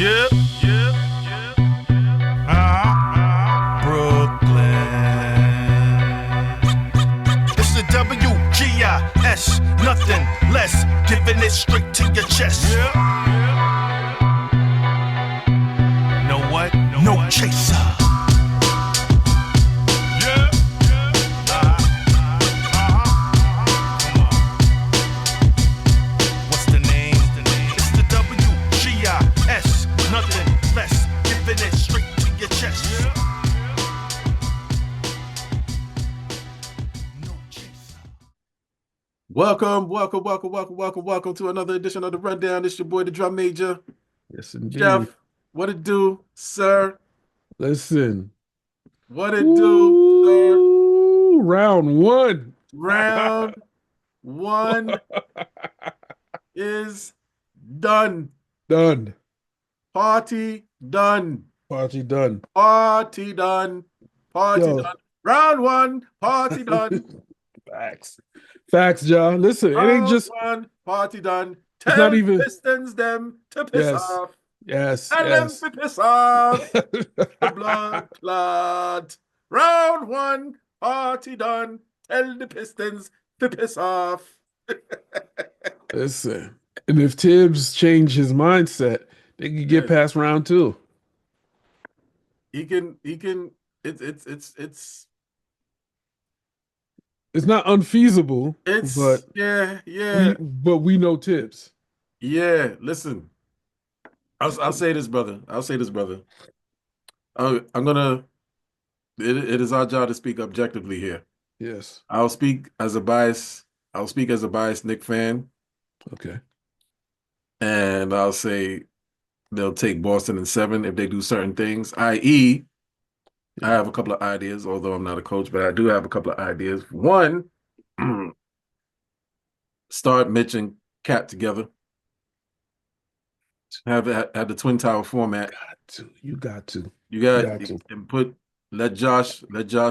Yeah, yeah, yeah. Brooklyn. It's the WGIS, nothing less, giving it straight to your chest. Know what? No chaser. Yeah, yeah. What's the name? It's the WGIS, nothing less, giving it straight to your chest. No chaser. Welcome to another edition of the Rundown. It's your boy, the Drum Major. Yes, indeed. Jeff, what it do, sir? Listen. What it do, sir? Ooh, round one. Round one is done. Done. Party done. Party done. Party done. Party Yo. done. Round one, party done. Facts. Facts, John. Listen, it ain't Round just one, party done. It's Tell not even- Pistons them to piss Yes. off. yes. And yes. them to piss off. The blood clot. Round one, party done. Tell the Pistons to piss off. Listen. And if Tibbs changed his mindset, they could get Yeah. past round two. He can it's It's not unfeasible, but yeah. we know Tibbs. Yeah, listen. I'll say this, brother. I'm gonna it is our job to speak objectively here. Yes. I'll speak as a biased Knick fan, Okay. and I'll say they'll take Boston in 7 if they do certain things, i.e., I have a couple of ideas, although I'm not a coach, but I do have a couple of ideas. One, start Mitch and Cat together. Have the Twin Tower format. You got to. You got Got to. and let Josh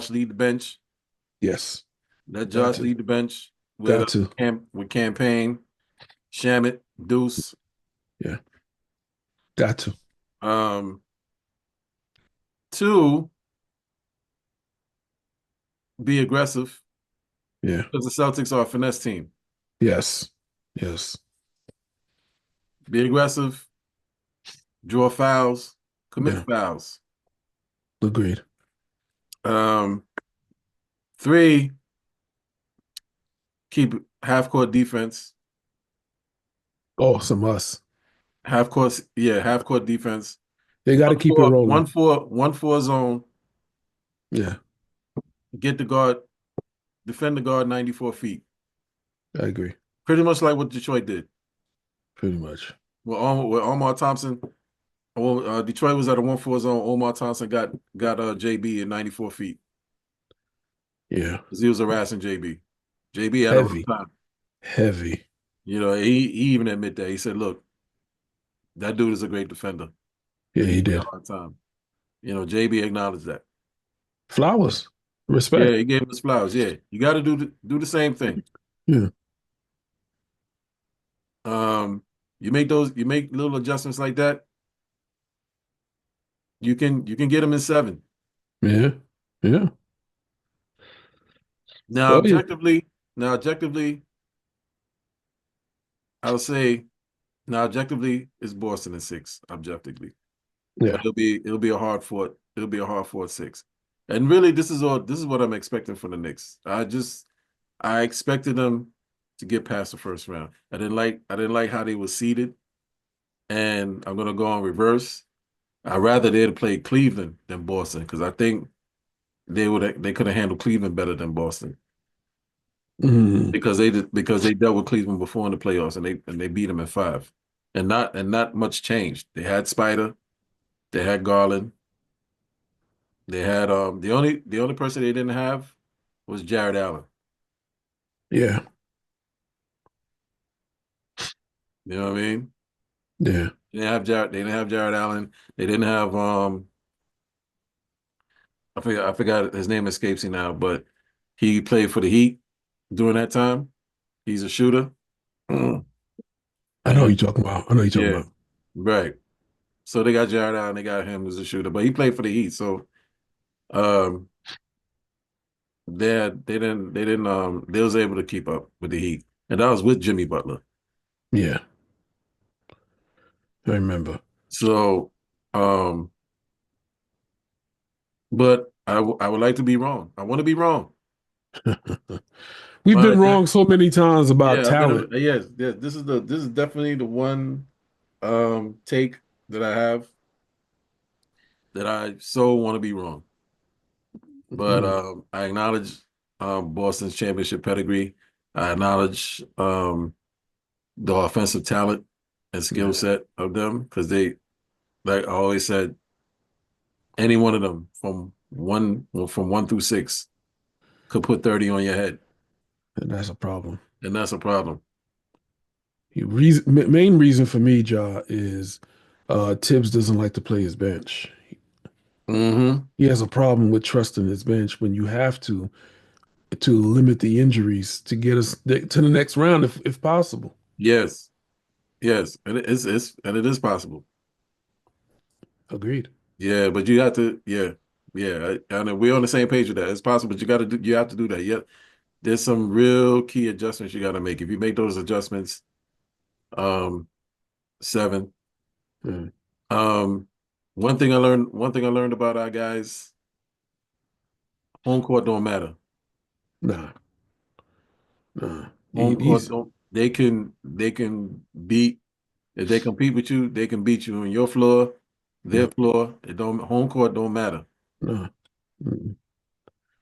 lead the bench. Yes. Let Got Josh to. lead the bench Got to. with campaign, Shamit, Deuce. Yeah. Got to. 2, be aggressive Yeah. because the Celtics are a finesse team. Yes. Yes. Be aggressive, draw fouls, commit fouls. Agreed. 3, keep half-court defense. Oh, some us. Half-court defense. They got to keep it rolling. 1-4 zone. Yeah, Get the guard, defend the guard 94 feet. I agree. Pretty much like what Detroit did. Pretty much. With Omar Thompson, Detroit was at a 1-4 zone. Omar Thompson got JB at 94 feet. Yeah. Because he was harassing JB. JB had Heavy. a rough time. Heavy. You know, he even admitted that. He said, look, that dude is a great defender. Yeah, he did. Had a hard time. You know, JB acknowledged that. Flowers. Respect. Yeah, he gave him his flowers. Yeah, you got to do the same thing. Yeah. You make little adjustments like that. You can get them in 7. Yeah. Yeah. Now, objectively, I would say it's Boston in 6. Objectively, Yeah. but it'll be a hard fought 6. And really, this is what I'm expecting from the Knicks. I expected them to get past the first round. I didn't like how they were seeded, and I'm gonna go on reverse. I'd rather they'd have played Cleveland than Boston because I think they could have handled Cleveland better than Boston. Because they dealt with Cleveland before in the playoffs and they beat them in 5, and not much changed. They had Spider, they had Garland, they had the only person they didn't have was Jared Allen. Yeah. You know what I mean? Yeah. They didn't have Jared Allen. They didn't have I forgot his name escapes me now, but he played for the Heat during that time. He's a shooter. I know who you're talking about. Right. So they got Jared Allen, they got him as a shooter, but he played for the Heat, so um, they was able to keep up with the Heat, and that was with Jimmy Butler. Yeah, I remember. So, um, but I would like to be wrong. I want to be wrong, We've been but wrong so many times about yeah, talent. yes. This is definitely the one take that I have that I so want to be wrong. But Mm, I acknowledge Boston's championship pedigree. I acknowledge the offensive talent and skill yeah, set of them because they, like I always said, any one of them from 1 through 6 could put 30 on your head, and that's a problem. and that's a problem. Main reason for me, Ja, is Tibbs doesn't like to play his bench. Mm-hmm. He has a problem with trusting his bench when you have to limit the injuries to get us to the next round if possible. Yes, yes, and it is possible. Agreed. Yeah, but you have to, yeah. And we're on the same page with that. It's possible, but you have to do that. Yeah, there's some real key adjustments you got to make. If you make those adjustments, um, 7. Mm, Um, one thing I learned about our guys, home court don't matter. nah, nah. Home court He's don't. They can beat if they compete with you. They can beat you on your floor, their yeah, floor. It don't home court don't matter. nah. Mm-mm.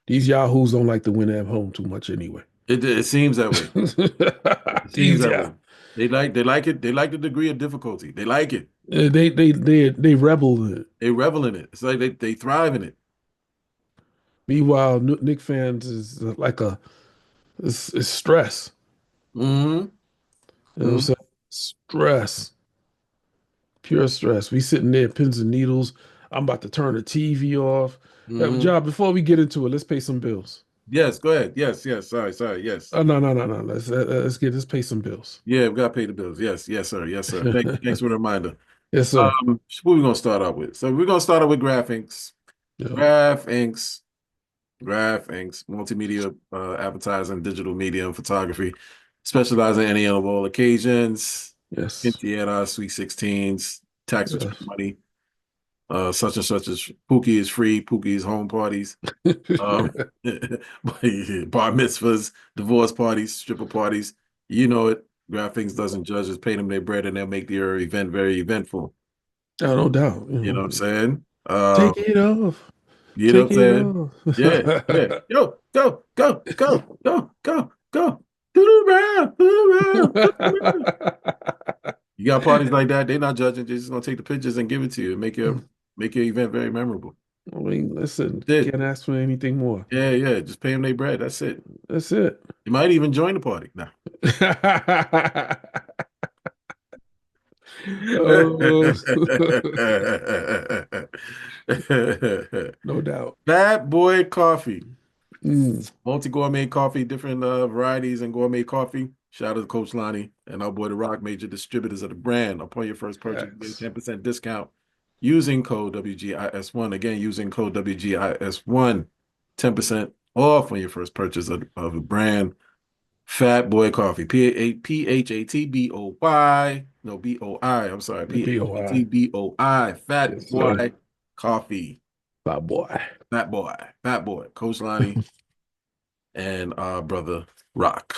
These yahoos don't like to win at home too much anyway. It seems that way. It seems These that yeah, way. They like it. They like the degree of difficulty. They like it. they rebel in it. They revel in it. It's like they thrive in it. Meanwhile, Nick fans is like it's stress. Mm-hmm. You know what I'm saying? Stress, pure stress. We sitting there, pins and needles. I'm about to turn the TV off. Mm-hmm. Job, before we get into it, let's pay some bills. Yes, go ahead. Yes. Sorry. Yes. Oh no, no, no, no. Let's pay some bills. Yeah, we gotta pay the bills. Yes, sir. Thanks for the reminder. Yes, sir. What we gonna start out with? So we're gonna start out with Graphics. Yeah. Graphics. Graphics, multimedia, advertising, digital media, and photography. Specialize in any and of all occasions. Yes. Quintiera, Sweet 16s, tax return Yes. money. Such and such as Pookie is free. Pookie is home parties. Um, bar mitzvahs, divorce parties, stripper parties. You know it. Graphics doesn't judge. Just pay them their bread and they'll make your event very eventful. Oh, no doubt. You You know know, what I'm saying? take it off. You know what Take I'm it saying? off. Yeah. Go. Do the round, do the round, do the round. You got parties like that, they're not judging, they're just gonna take the pictures and give it to you and make your event very memorable. I mean, listen, That's it. can't ask for anything more. Yeah. Just pay them their bread. That's it. That's it. You might even join the party. Nah. Oh, no doubt. Bad Boy Coffee. Mm, Multi-gourmet coffee, different varieties and gourmet coffee. Shout out to Coach Lonnie and our boy The Rock, major distributors of the brand. Upon your first purchase, you get a facts. 10% discount using code WGIS1. Again, using code WGIS1, 10% off on your first purchase of a brand. Fat Boy Coffee, Phatboy. No, BOI. I'm sorry, POI. PHATBOI. Fat Yes, sir. Boy Coffee. My boy. Fat Boy. Coach Lonnie and our brother Rock.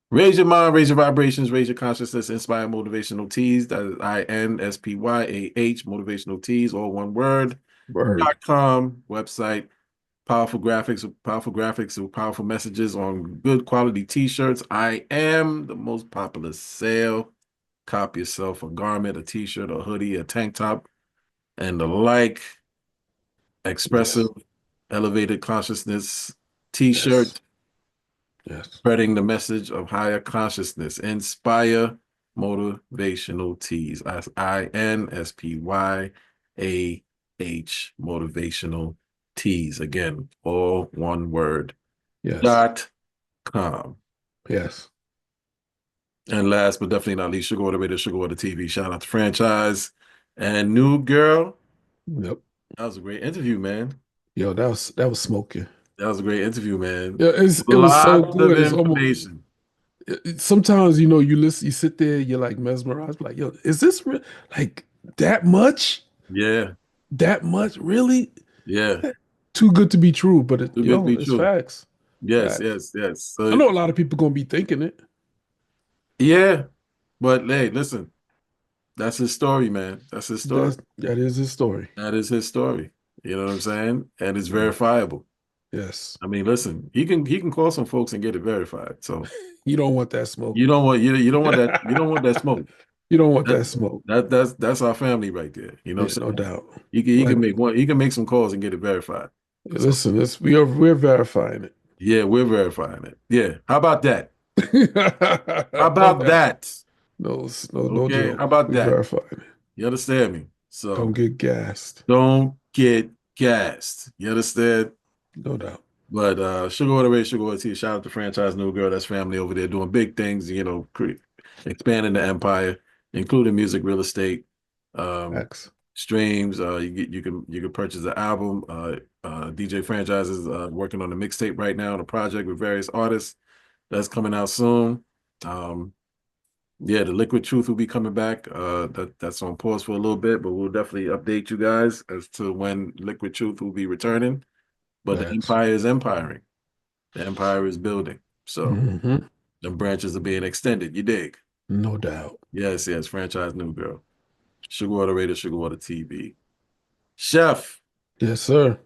Raise your mind, raise your vibrations, raise your consciousness, inspire motivational teas. That is INSPYAH, motivational teas, all one word. Word. .com website. Powerful graphics with powerful messages on good quality t-shirts. I am the most popular sale. Cop yourself a garment, a t-shirt, a hoodie, a tank top, and the like. Expressive, Yes. elevated consciousness Yes. t-shirt. Yes. Spreading the message of higher consciousness. Inspire motivational teas. INSPYAH motivational teas. Again, all one word. Yes. .com. Yes. And last but definitely not least, Sugar Water Radio, Sugar Water TV. Shout out to franchise and new girl. Yep. That was a great interview, man. Yo, that was smoking. That was a great interview, man. Yeah, it was so Lots of good. It's almost information. sometimes you listen, you sit there, you're like mesmerized, like, yo, is this real? Like that much? Yeah, That much? Really? yeah. Too good to be true, but Too good to be it's true. facts. Yes, Facts. yes, yes. I So know a lot of people gonna be thinking it. yeah, but hey, listen, that's his story, man. That's his story. That is his story. That is his story. You know what I'm saying? And it's verifiable. Yes. I mean, listen, he can call some folks and get it verified. So You don't want that smoke. you don't want that smoke. You don't want that That, smoke. that's our family right there. You know Yeah, what I'm no saying? doubt. He Like, can make some calls and get it verified. So listen, we're verifying it. yeah, we're verifying it. Yeah. How about that? How No about doubt. that? No Okay. How joke. about We're that? verifying it. You understand me? Don't So get gassed. don't get gassed. You understand? No doubt. But Sugar Water Ray, Sugar Water Tea, shout out to franchise new girl. That's family over there doing big things, expanding the empire, including music, real estate, um, Facts. streams. You can purchase the album. DJ Franchise is working on a mixtape right now on a project with various artists that's coming out soon. Yeah, the Liquid Truth will be coming back. That's on pause for a little bit, but we'll definitely update you guys as to when Liquid Truth will be returning. But the Facts. empire is empiring. The empire is building. So Hmm. the branches are being extended. You dig? No doubt. Yes, yes. Franchise new girl. Sugar Water Radio, Sugar Water TV. Chef, Yes, sir.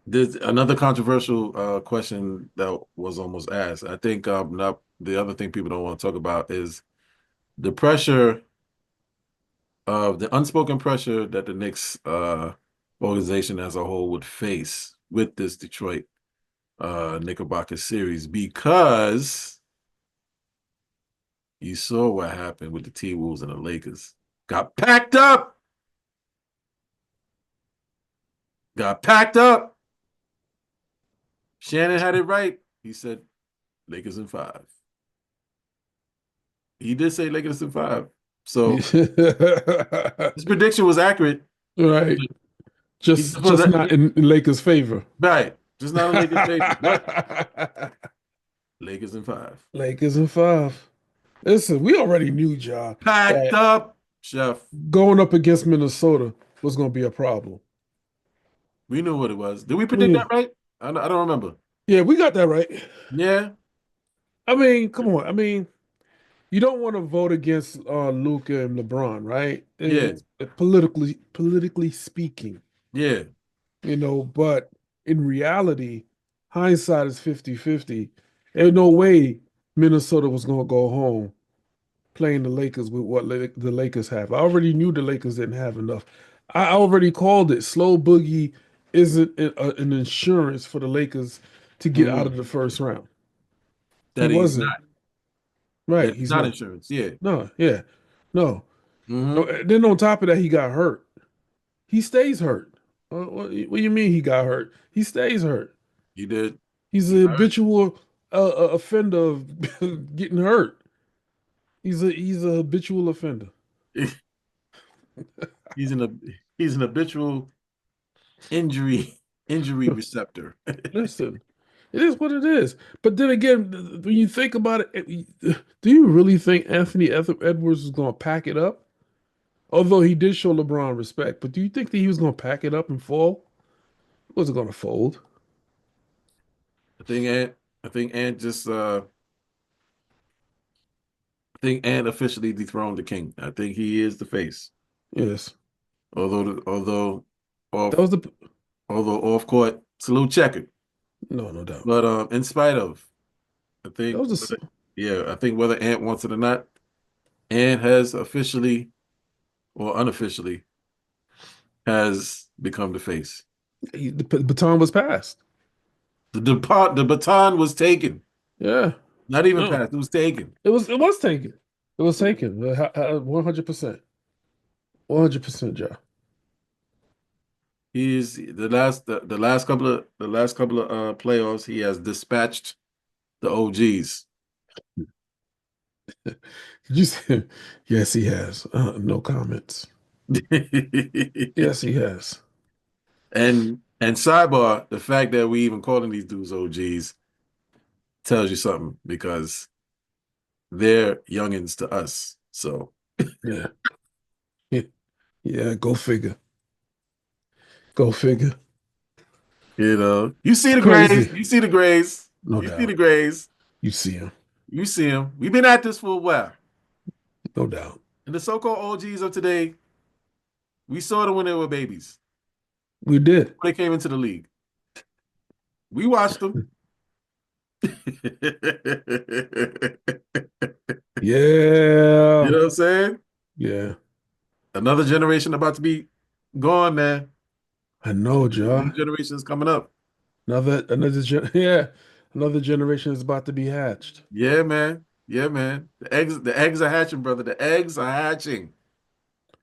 there's another controversial question that was almost asked. I think not the other thing people don't want to talk about is the pressure of the unspoken pressure that the Knicks organization as a whole would face with this Detroit Knickerbocker series because you saw what happened with the T-Wolves and the Lakers. Got packed up. Got packed up. Shannon had it right. He said Lakers in 5. He did say Lakers in 5. So his prediction was accurate. Right. He just Just was not in Lakers' favor. right. Just not a Lakers favor, but Lakers in 5. Lakers in 5. Listen, we already knew, Ja, Packed that up, Chef. going up against Minnesota was going to be a problem. We knew what it was. Did we predict Yeah, that right? I don't remember. yeah, we got that right. Yeah, I mean, come on. I mean, you don't want to vote against Luca and LeBron, right? yeah, Politically speaking, yeah. but in reality, hindsight is 50-50. There's no way Minnesota was going to go home playing the Lakers with what the Lakers have. I already knew the Lakers didn't have enough. I already called it. Slow Boogie isn't an insurance for the Lakers to get out of Mhm. the first round. He That he's wasn't. not. Right. That he's He's not not. insurance. Yeah. No, yeah. No. No. Hmm. Then on top of that, he got hurt. He stays hurt. What do you mean he got hurt? He stays hurt. He did. He's He a got habitual offender of getting hurt. He's a habitual offender. hurt. He's he's an habitual injury injury receptor. Listen, it is what it is. But then again, when you think about it, do you really think Anthony Edwards is going to pack it up? Although he did show LeBron respect, but do you think that he was going to pack it up and fall? He wasn't going to fold. I think Ant just I think Ant officially dethroned the king. I think he is the face. Yes, Although that off was the although off court, it's a little checkered. no doubt. But in spite of, I That think was the yeah, I think whether Ant wants it or not, Ant has officially or unofficially has become the face. the baton was passed. The baton was taken. Yeah, Not even no, passed. It was taken. it was taken. It was taken. 100%, 100%, Joe. He's the last couple of playoffs, he has dispatched the OGs. You said, yes, he has. No comments. Yes, he has. And sidebar, the fact that we even calling these dudes OGs tells you something because they're youngins to us. So, Yeah. Yeah. Yeah, go figure. Go figure. you see the grays, Crazy. you see the grays, No you see the doubt. grays, You see him. you see them. We've been at this for a while. No doubt. And the so-called OGs of today, we saw them when they were babies. We did. When they came into the league. We watched them. You Yeah. know what I'm saying? Yeah. Another generation about to be gone, man. I know, New Ja. generation is coming up. Yeah. Another generation is about to be hatched. Yeah, man. Yeah, man. The eggs are hatching, brother. The eggs are hatching.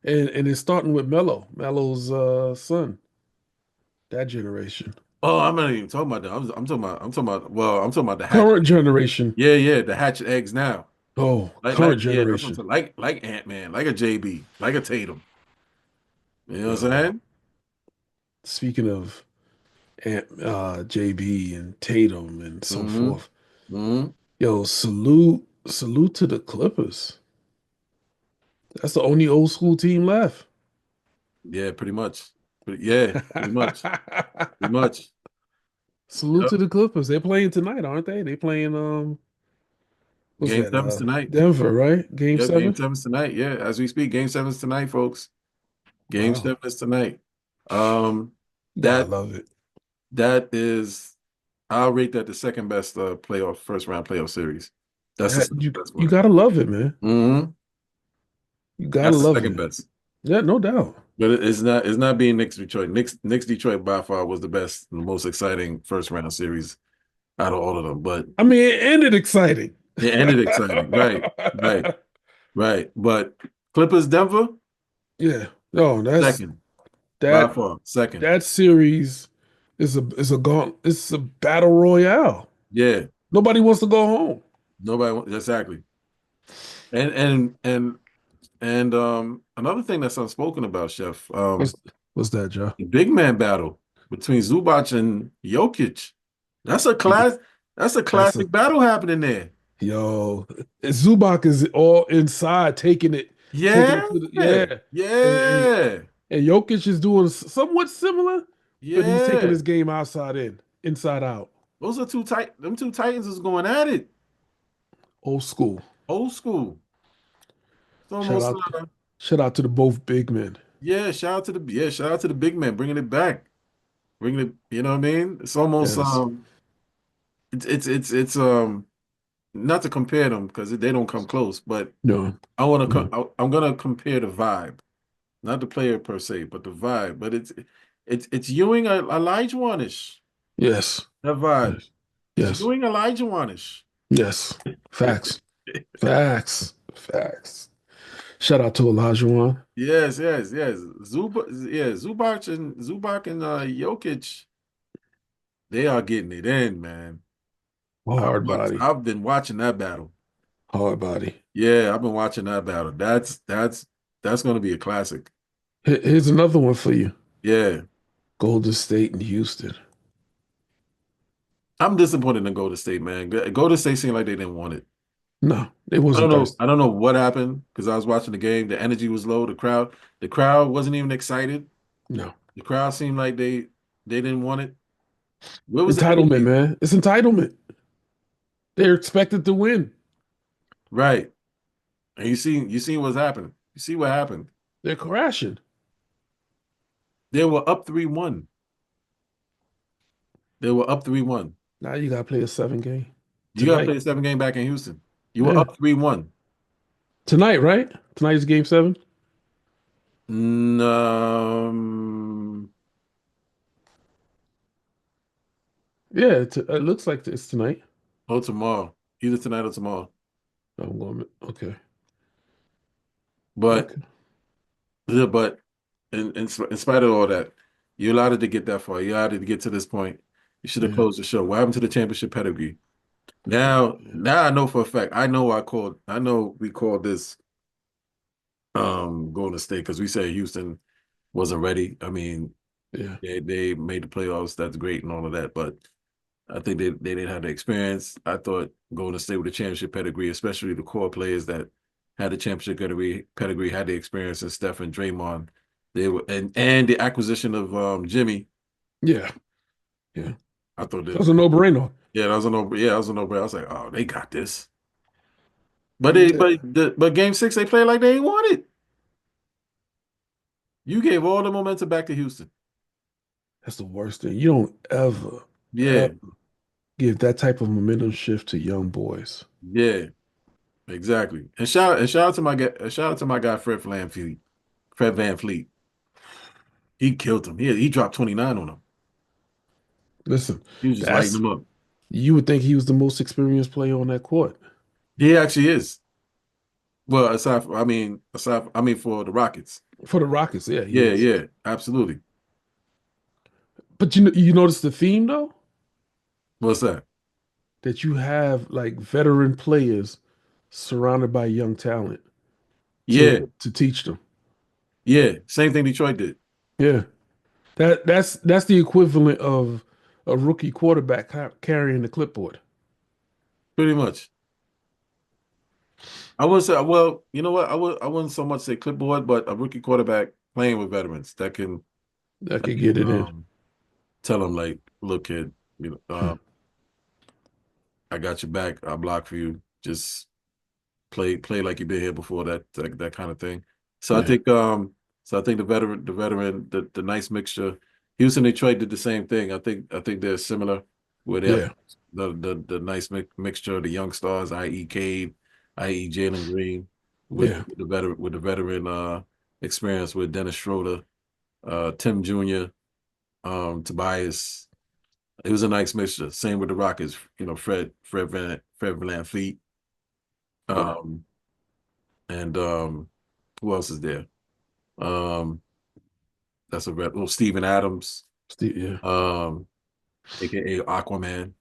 And it's starting with Mello. Mello's son. That generation. Oh, I'm not even talking about that. I'm talking about the hatch. Current generation. Yeah, yeah, the hatch eggs now. Oh, Like, current yeah, that's what I'm generation. saying. Like Ant-Man, like a JB, like a Tatum. You know what I'm Yo. saying? Speaking of JB and Tatum and so Mm-hmm. forth. Mm-hmm. Yo, salute to the Clippers. That's the only old school team left. Yeah, pretty much. Yeah, pretty much. Pretty much. Salute Yep. to the Clippers. They're playing tonight, aren't they? They playing what's Game that? seven's tonight. Denver, right? Game Yep, game 7? seven's tonight. Yeah, as we speak, game seven's tonight, folks. Game Wow. seven is tonight. Um, You gotta that love it. that is, I'll rate that the second best first round playoff series. That's the second best You one. gotta love it, man. Mm-hmm. You gotta That's the love second it. best. Yeah, no doubt. But it's not being Knicks Detroit. Knicks Detroit by far was the best, the most exciting first round series out of all of them. But I mean, it ended exciting. it ended exciting. Right, right, right. But Clippers Denver, Yeah. No, second, by that far, second. that series it's a battle royale. Yeah. Nobody wants to go home. Exactly. And another thing that's unspoken about, Chef, What's what's that, Joe? the big man battle between Zubac and Jokic. That's a class. That's a That's a classic battle happening there. yo. Zubac is all inside, taking Yeah, it to the yeah. And, yeah, and Jokic is doing somewhat similar, but he's taking yeah. his game inside out. Those are two tight. Them two Titans is going at it. Old school. Old school. It's Shout almost out, shout out to the both big men. yeah. Shout out to the big man bringing it back, bringing it. You know what I mean? It's almost Yes. it's not to compare them because they don't come close, but No. No. I'm gonna compare the vibe, not the player per se, but the vibe. But it's Ewing Elijah Wanish. Yes. That vibe. Yes. It's Yes. Ewing Elijah Wanish. Yes. Facts. Facts. Facts. Shout out to Olajuwon. Yes, yes, yes. Zubac and Jokic, they are getting it in, man. Hard body. I've been watching that battle. Hard body. Yeah, I've been watching that battle. That's gonna be a classic. Here's another one for you. Yeah. Golden State and Houston. I'm disappointed in Golden State, man. Golden State seemed like they didn't want it. No, it wasn't thirsty. I don't know what happened because I was watching the game. The energy was low. The crowd wasn't even excited. No. The crowd seemed like they didn't want it. Where was the Entitlement, energy? man. It's entitlement. They're expected to win. Right. And you seen what's happened. You see what happened. They're crashing. They were up 3-1. They were up 3-1. Now you gotta play a 7 game You gotta tonight. play a 7 game back in Houston. You were Yeah. up 3-1. Tonight, right? Tonight's game 7. Um, Yeah, it looks like it's tonight. oh, tomorrow. Either tonight or tomorrow. I'm going. Okay. But Okay. yeah, but in spite of all that, you allowed it to get that far. You allowed it to get to this point. You should have Yeah. closed the show. What happened to the championship pedigree? Now I know for a fact. I know we called this Golden State because we said Houston wasn't ready. I mean, Yeah. they made the playoffs. That's great and all of that, but I think they didn't have the experience. I thought Golden State with the championship pedigree, especially the core players that had the championship pedigree had the experience in Steph and Draymond. They were and the acquisition of Jimmy. Yeah. Yeah. I thought That was a no-brainer. that was a no that was a no brainer. I was like, oh, they got this. But Yeah. but game six they played like they ain't want it. You gave all the momentum back to Houston. That's the worst thing. You don't Yeah, ever give that type of momentum shift to young boys. yeah, exactly. And shout out to my guy Fred Van Fleet. He killed him. He dropped 29 on him. Listen, He was just lighting that's him up. you would think he was the most experienced player on that court. He actually is. Well, I mean for the Rockets. For the Rockets, yeah, he Yeah, is. yeah, absolutely. But you notice the theme though, What's that? that you have like veteran players surrounded by young talent Yeah, to teach them. yeah. Same thing Detroit did. Yeah. That's the equivalent of a rookie quarterback carrying the clipboard. Pretty much. I would say, well, you know what? I wouldn't so much say clipboard, but a rookie quarterback playing with veterans That that could can get it in. tell them like, look, kid, Hmm. I got your back. I'll block for you. Just play like you've been here before, that kind of thing. So I Yeah. think the nice mixture. Houston, Detroit did the same thing. I think they're similar where they have Yeah. the nice mixture of the young stars, i.e. Cade, i.e. Jalen Green, Yeah. with the veteran experience with Dennis Schroeder, Tim Jr., Tobias. It was a nice mixture. Same with the Rockets, Fred Van Fleet. Yeah. Um, and who else is there? Um, that's a red. Well, Steven Adams, Yeah. um, aka Aquaman.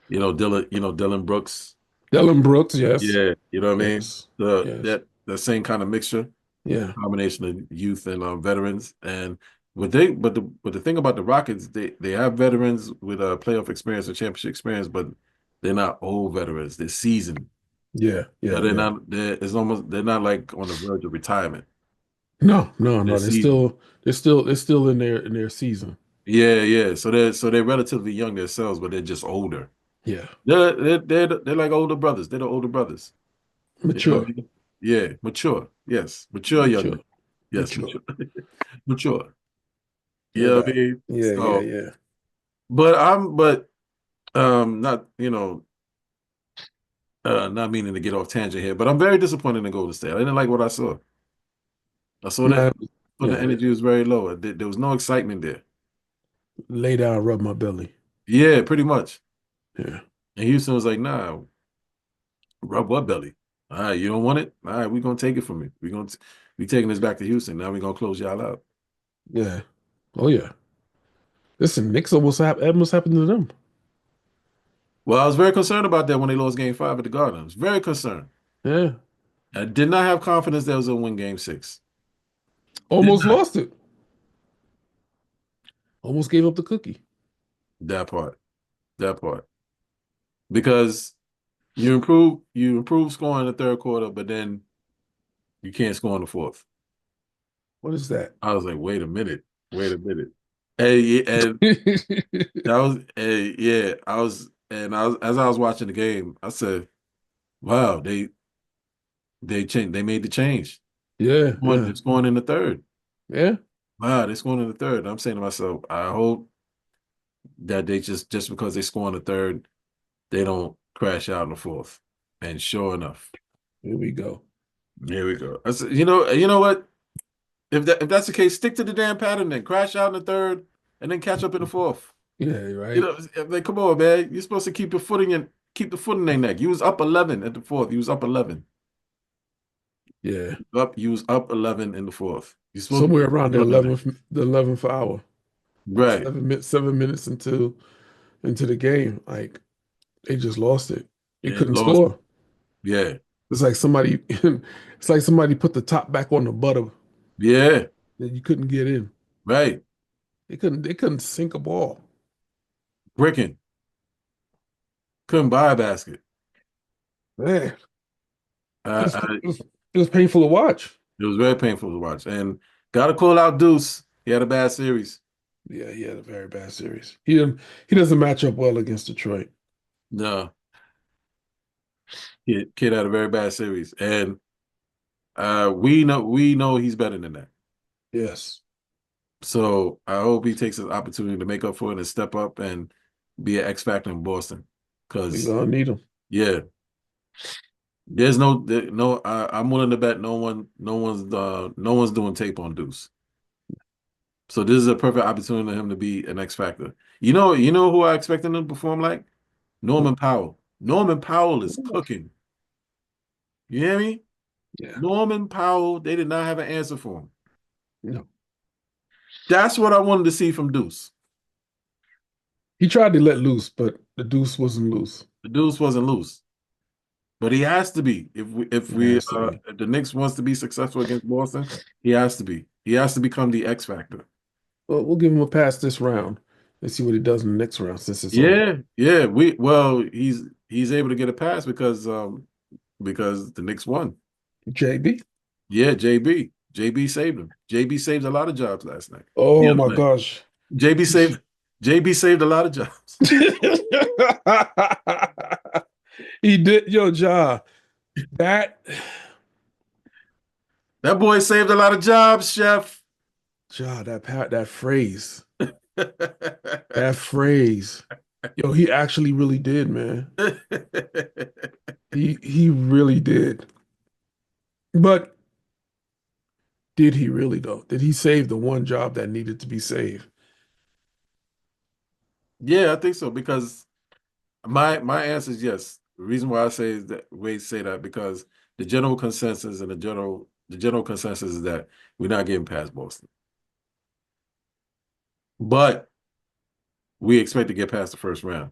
Dylan Brooks. Dylan Brooks, yes. Yeah, you know what I mean. Yes. Yes. The same kind of mixture, Yeah. combination of youth and veterans. And but the thing about the Rockets, they have veterans with playoff experience and championship experience, but they're not old veterans. They're seasoned. Yeah. So Yeah. Yeah. they're not like on the verge of retirement. No, no, They're no. seasoned. They're still in their season. Yeah, yeah. So they're relatively young themselves, but they're just older. Yeah. They're like older brothers. They're the older brothers. You know what Mature. I mean? Yeah, mature. Yes, mature young men. Mature. Yes, Mature. mature. Mature. You No know what I doubt. mean? Yeah, yeah, So, yeah. but not not meaning to get off tangent here, but I'm very disappointed in Golden State. I didn't like what I saw. I saw that Man, the yeah. energy was very low. There was no excitement there. Lay down, rub my belly. Yeah, pretty much. Yeah. And Houston was like, nah, rub what belly? All right, you don't want it? All right, we're gonna take it from you. We taking this back to Houston. Now we're gonna close y'all out. Yeah. Oh yeah. Listen, Knicks almost happened to them. Well, I was very concerned about that when they lost game five at the Garden. I was very concerned. Yeah. I did not have confidence that was gonna win game six. Did Almost not. lost it. Almost gave up the cookie. That part. That part. Because you improve scoring in the third quarter, but then you can't score in the fourth. What is that? I was like, wait a minute. Wait a minute. And that was yeah, I was as I was watching the game, I said, wow, they changed, they made the change. Yeah, They're yeah, scoring in the third. yeah, Wow, they're scoring in the third. I'm saying to myself, I hope that they just because they score in the third, they don't crash out in the fourth. And sure enough, here we go. here we go. I said, you know what? If that's the case, stick to the damn pattern then. Crash out in the third and then catch up in the fourth. Yeah, You right. know, like come on, man. You're supposed to keep the foot in their neck. You was up 11 at the fourth. You was up 11. Yeah, You was up 11 in the fourth. You're supposed to somewhere keep the around foot in their neck. the 11th hour, Right. 7 minutes into the game. Like They just lost it. They They couldn't lost. score. Yeah, It's like somebody put the top back on the butter yeah, that you couldn't get in. right. They couldn't sink a ball. Bricking. Couldn't buy a basket. Man, it was, I, it was, it was painful to watch. it was very painful to watch. And got to call out Deuce. He had a bad series. Yeah, he had a very bad series. He doesn't match up well against Detroit. No, kid had a very bad series, and we know he's better than that. Yes. So I hope he takes his opportunity to make up for it and step up and be an X factor in Boston. We Because gonna need him. yeah, there's no. I'm willing to bet no one's doing tape on Deuce. So this is a perfect opportunity for him to be an X factor. You know who I expect him to perform like? Norman Powell. Norman Powell is cooking. You hear me? Yeah. Norman Powell, they did not have an answer for him. No. That's what I wanted to see from Deuce. He tried to let loose, but the deuce wasn't loose. The Deuce wasn't loose, but he has to be. It has to be. If the Knicks wants to be successful against Boston, he has to be. He has to become the X factor. Well, we'll give him a pass this round and see what he does in the next round since it's over. Yeah, yeah. He's able to get a pass because the Knicks won. JB. Yeah, JB saved him. JB saved a lot of jobs last night. The Oh other my night. gosh. JB saved JB saved a lot of jobs. He did, yo, Ja. That That boy saved a lot of jobs, chef. that phrase. That phrase. Yo, he actually really did, man. He really did. But did he really though? Did he save the one job that needed to be saved? Yeah, I think so because my answer is yes. The reason why I say that we say that because the general consensus and the general consensus is that we're not getting past Boston, but we expect to get past the first round.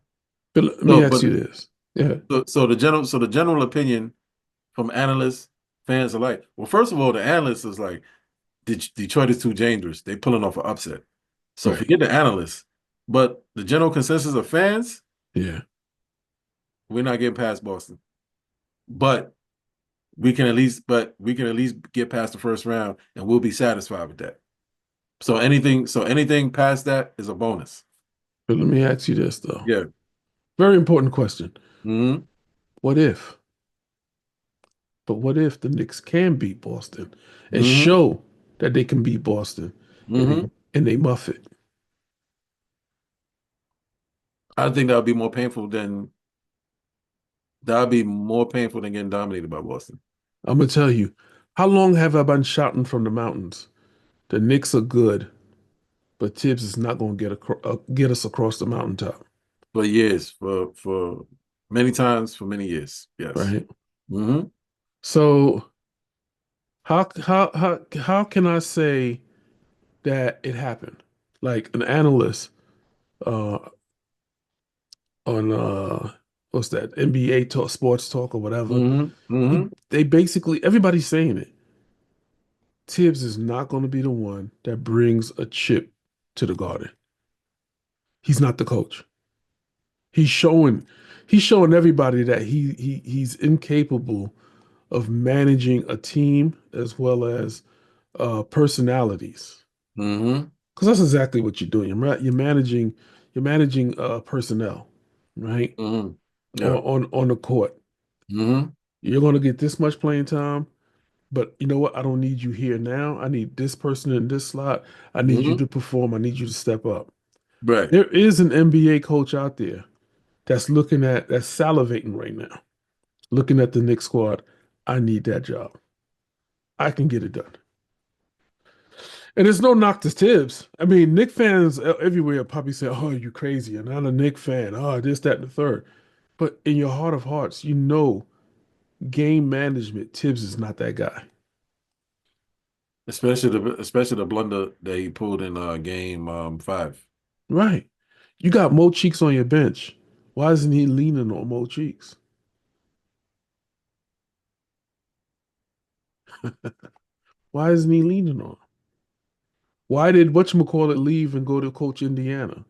But let me So, ask but you this. Yeah. so the general opinion from analysts, fans alike. Well, first of all, the analysts is like Detroit is too dangerous. They pulling off an upset. So Right. forget the analysts, but the general consensus of fans, Yeah. we're not getting past Boston, but we can at least get past the first round, and we'll be satisfied with that. So anything past that is a bonus. But let me ask you this though. Yeah. Very important question. Mm-hmm. What if? But what if the Knicks can beat Boston and Mm-hmm. show that they can beat Boston and Mm-hmm. they muff it? I think that would be more painful than getting dominated by Boston. I'm gonna tell you, how long have I been shouting from the mountains? The Knicks are good, but Tibbs is not gonna get us across the mountaintop, For years, for many times, for many years. Yes. right? Mm-hmm. So how can I say that it happened? Like an analyst uh on what's that, NBA talk, sports talk or whatever. Mm-hmm. Mm-hmm. They basically everybody's saying it. Tibbs is not going to be the one that brings a chip to the Garden. He's not the coach. He's showing he's showing everybody that he's incapable of managing a team as well as personalities. Mm-hmm. Because that's exactly what you're doing. You're managing personnel, right? Mm-hmm. On, Yeah. on the court. Mm-hmm. You're going to get this much playing time, but you know what? I don't need you here now. I need this person in this slot. I need you Mm-hmm. to perform. I need you to step up. Right. There is an NBA coach out there that's salivating right now, looking at the Knicks squad. I need that job. I can get it done. And it's no knock to Tibbs. I mean, Knick fans everywhere probably say, "Oh, you crazy? You're not a Knick fan. Oh, this, that, and the third." But in your heart of hearts, you know, game management, Tibbs is not that guy. Especially the blunder that he pulled in game 5. Right. You got Mo Cheeks on your bench. Why isn't he leaning on Mo Cheeks? Why isn't he leaning on? Why did whatchamacallit leave and go to coach Indiana?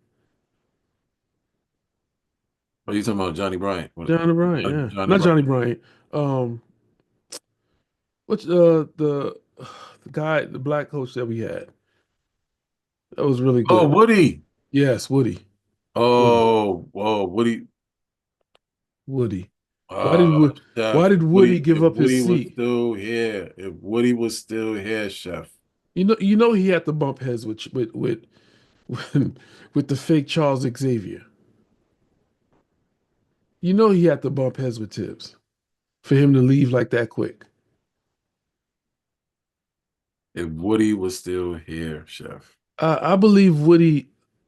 Are you talking about Johnny Bryant? Johnny Bryant, yeah. Johnny Not Johnny Bryant. Bryant. What's the guy, the black coach that we had? That was really Oh, good. Woody. Yes, Woody. Woody. Oh, whoa, Woody. Woody. Why did Uh, Wo- Chef, why did Woody If give up his Woody was seat? still here, if Woody was still here, Chef, You know he had to bump heads with the fake Charles Xavier. You know he had to bump heads with Tibbs for him to leave like that quick. if Woody was still here, Chef, I believe a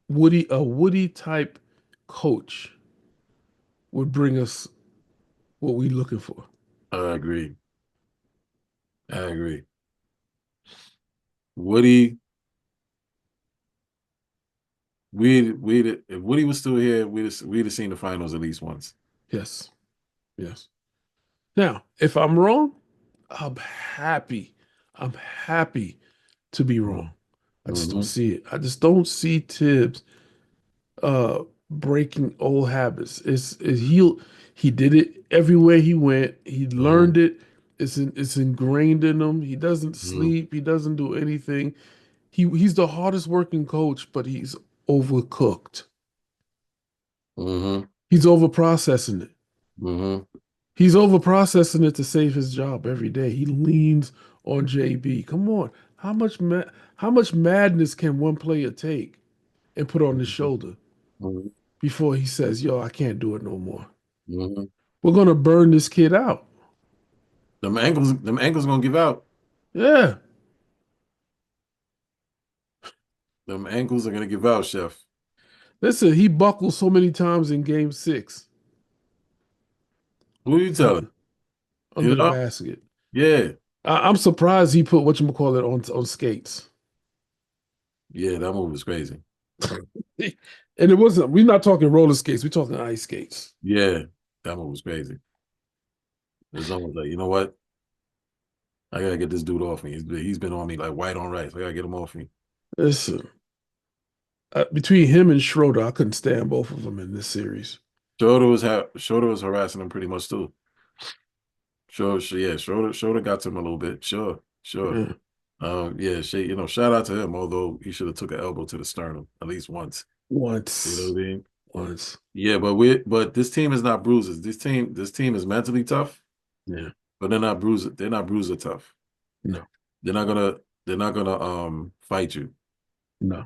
Woody type coach would bring us what we looking for. I agree. I agree. Woody, if Woody was still here, we'd have seen the finals at least once. Yes, yes. Now, if I'm wrong, I'm happy. I'm happy to be wrong. I just don't Mm-hmm. see it. I just don't see Tibbs breaking old habits. He did it everywhere he went. He Mm-hmm. learned it. It's ingrained in him. He doesn't Mm-hmm. sleep. He doesn't do anything. He's the hardest working coach, but he's overcooked. Mm-hmm. He's over processing it. Mm-hmm. He's over processing it to save his job every day. He leans on JB. Come on. How much madness can one player take and put on his shoulder Mm-hmm. before he says, "Yo, I can't do it no more. Mm-hmm. We're gonna burn this kid out." Them ankles gonna give out. Yeah. Them ankles are gonna give out, Chef. Listen, he buckled so many times in game 6 Who are you under telling? You under the know? basket. Yeah. I'm surprised he put whatchamacallit on skates. Yeah, that move was crazy. And it wasn't, we're not talking roller skates, we're talking ice skates. Yeah, that move was crazy. It's almost like, you know what? I gotta get this dude off me. He's been on me like white on rice. I gotta get him off me. Listen, between him and Schroeder, I couldn't stand both of them in this series. Schroeder was harassing him pretty much too. Yeah, Schroeder got to him a little bit. Sure, sure. Yeah. Yeah, shout out to him, although he should have took an elbow to the sternum at least once. You know Once, what I mean? once. Yeah, but this team is not bruises. This team is mentally tough, Yeah. but they're not bruiser tough. No, They're not gonna they're not gonna fight you. no.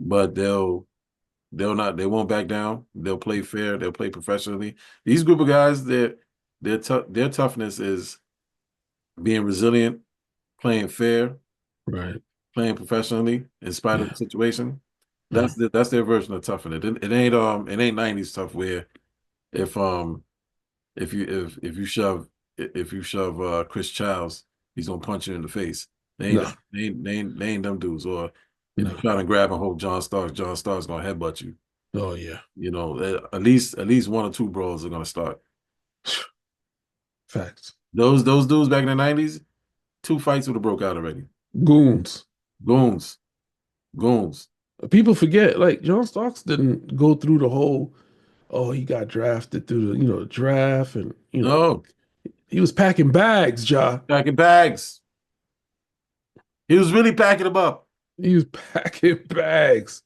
But they won't back down. They'll play fair, they'll play professionally. These group of guys, their toughness is being resilient, playing fair, Right. playing professionally in spite of Yeah. the situation. Yeah. That's their version of toughness. It ain't 90s tough where if if you shove Chris Childs, he's gonna punch you in the face. No, They ain't them dudes. Or if you no. try to grab and hold John Starks gonna headbutt you. Oh, yeah. You know, at least one or two brawls are gonna start. Facts. Those dudes back in the 90s, two fights would have broke out already. Goons. Goons, goons. People forget, like, John Starks didn't go through the whole, oh, he got drafted through the draft and, No, he was packing bags, Ja. packing bags. He was really packing them up. He was packing bags.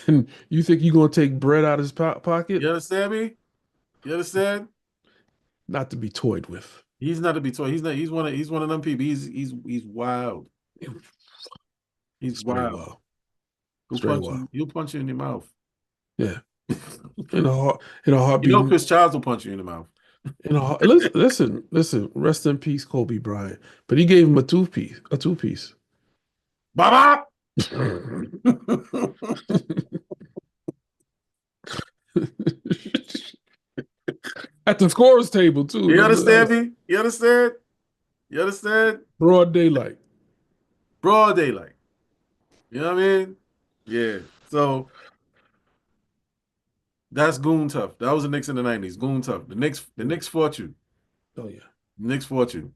And you think you're going to take bread out of his pocket? You understand me? You understand? Not to be toyed with. He's not to be told. He's not. He's one of them people. He's wild. He's Straight wild. wild. He'll Straight punch wild. you. He'll punch you in your mouth. Yeah. In a heart, in a You heartbeat. know, Chris Childs will punch you in the mouth. Listen. Rest in peace, Kobe Bryant. But he gave him a two piece. Baba. At the scores table too. You That understand was me? You understand? You understand? broad daylight. Broad daylight. You know what I mean? Yeah. So That's goon tough. That was the Knicks in the 90s. Goon tough. The Knicks fought you. Oh yeah. The Knicks fought you.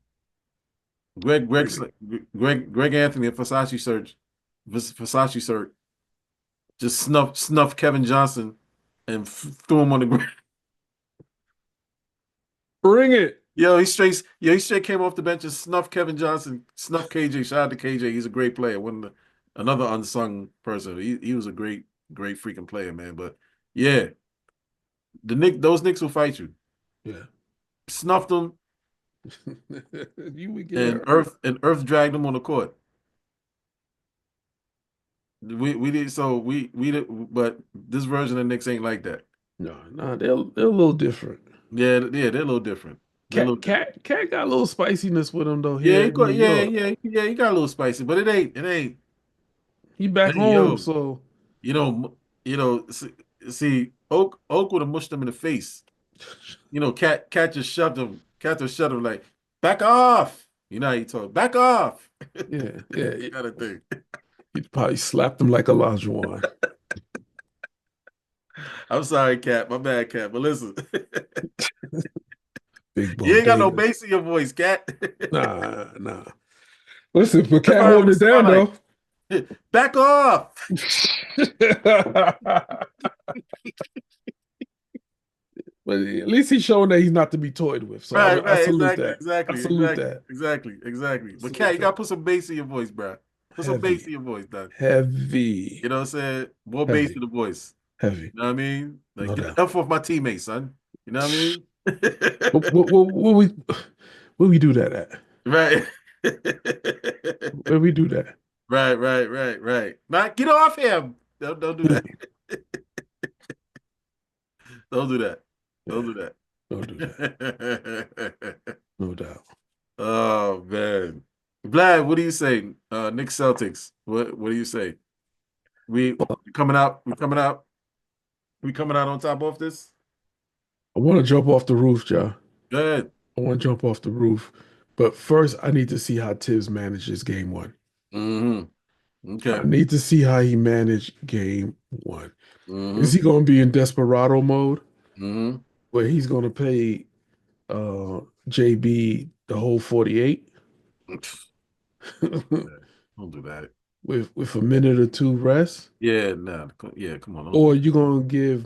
Greg Anthony at Versace search just snuffed Kevin Johnson and threw him on the ground. Bring it. He straight came off the bench and snuffed Kevin Johnson, snuffed KJ. Shout out to KJ. He's a great player. Another unsung person. He was a great freaking player, man. But yeah, those Knicks will fight you. Yeah. Snuffed them You would get and hurt. Earth dragged them on the court. We did so we did, but this version of Knicks ain't like that. No, no, they're a little different. Yeah, they're a little different. They're a little different. Cat got a little spiciness with him though Yeah, here in New York. he got a little spicy, but it ain't. He back Hey, home, yo, so you know, see, Oak would have mushed him in the face. Cat just shoved him. Cat just shoved him like, back off. You know how he talk, back off. yeah, yeah. Kind of thing. He probably slapped him like a Lajuan. I'm sorry, Cat. My bad, Cat. But listen, Big you Bum ain't got no Davis. bass in your voice, Cat. Nah, nah. Listen, but That's Cat why holding it it down sound though. like, back off. But at least he's showing that he's not to be toyed with. So I Right, salute exactly, that. I exactly, salute exactly, that. exactly, exactly. I But Cat, salute you gotta that. put some bass in your voice, bro. Put some bass Heavy, in your voice, dog. heavy, You know what I'm saying? More bass heavy, in the voice. heavy. You know what I mean? Like No get the doubt. F off my teammates, son. You know what I mean? What we do that at? Right. Where we do that? Right. Not get off him. Don't do that. Don't do that. Don't Yeah, do that. don't do that. No doubt. Oh man. Vlad, what do you say? Knicks Celtics. What do you say? We coming out, we coming out on top of this? I want to jump off the roof, Joe. Good. I want to jump off the roof. But first, I need to see how Tibbs manages game one. Mm-hmm. Okay. I need to see how he managed game one. Is Mm-hmm. he going to be in desperado mode Mm-hmm. where he's going to play JB the whole 48 Don't do that. with a minute or two rest? Yeah, nah. Yeah, come on. Don't do Or that. you going to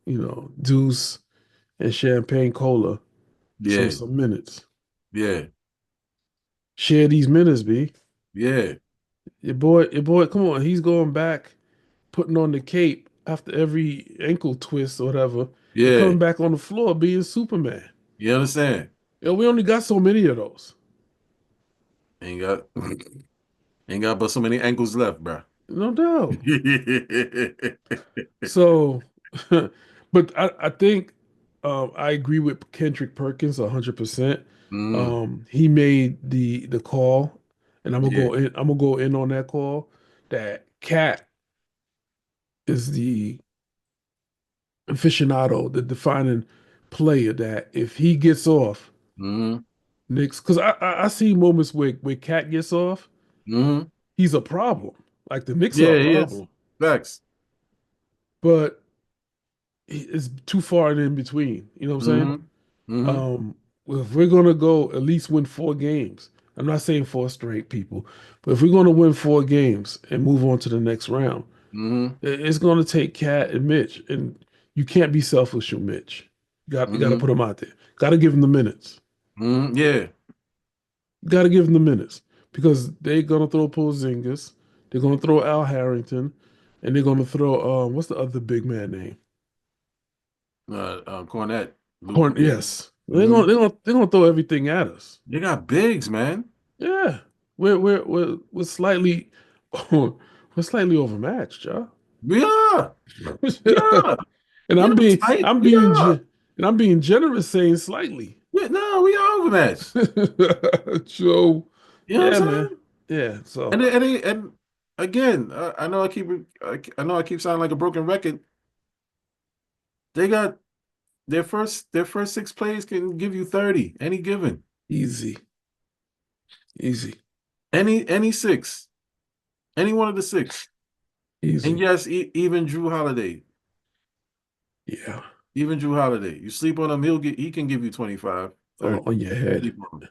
give Deuce and Champagne Cola Yeah, some minutes? yeah, Share these minutes, B. yeah, Your boy, come on. He's going back, putting on the cape after every ankle twist or whatever, and yeah. coming back on the floor being Superman. You understand? We only got so many of those. Ain't got ain't got but so many ankles left, bro. No doubt. So, but I think I agree with Kendrick Perkins 100%. Mm, He made the call, and I'm gonna yeah. go in. I'm gonna go in on that call. That Cat is the aficionado, the defining player. That if he gets off, Mm, Knicks, because I see moments where Cat gets off, mm. he's a problem. Like the Knicks are a Yeah, he is. problem, Facts. but it's too far in between. You know what I'm saying? Mm-hmm. Mm-hmm. If we're gonna go at least win 4 games, I'm not saying 4 straight people, but if we're gonna win 4 games and move on to the next round, Mm-hmm. it's gonna take Cat and Mitch, and you can't be selfish with Mitch. You got to Mm-hmm. put him out there. Got to give him the minutes. Mm-hmm. Yeah. Got to give him the minutes because they're gonna throw Porzingis, they're gonna throw Al Harrington, and they're gonna throw what's the other big man name? Cornette. Luke Horn. Cornette. Yes, Mm-hmm. they're gonna throw everything at us. They got bigs, man. Yeah, we're slightly we're slightly overmatched, y'all. We are. We are. And You know, tight. We are. I'm being generous saying slightly. No, we are overmatched. So You know what yeah, I'm man. saying? Yeah. So And again, I know I know I keep sounding like a broken record. They got their first 6 plays can give you 30, any given. easy, easy, Any six. Any one of the six. And easy. yes, even Drew Holiday. Yeah. Even Drew Holiday. You sleep on him, he can give you 25, 30. On your head. Sleep on him.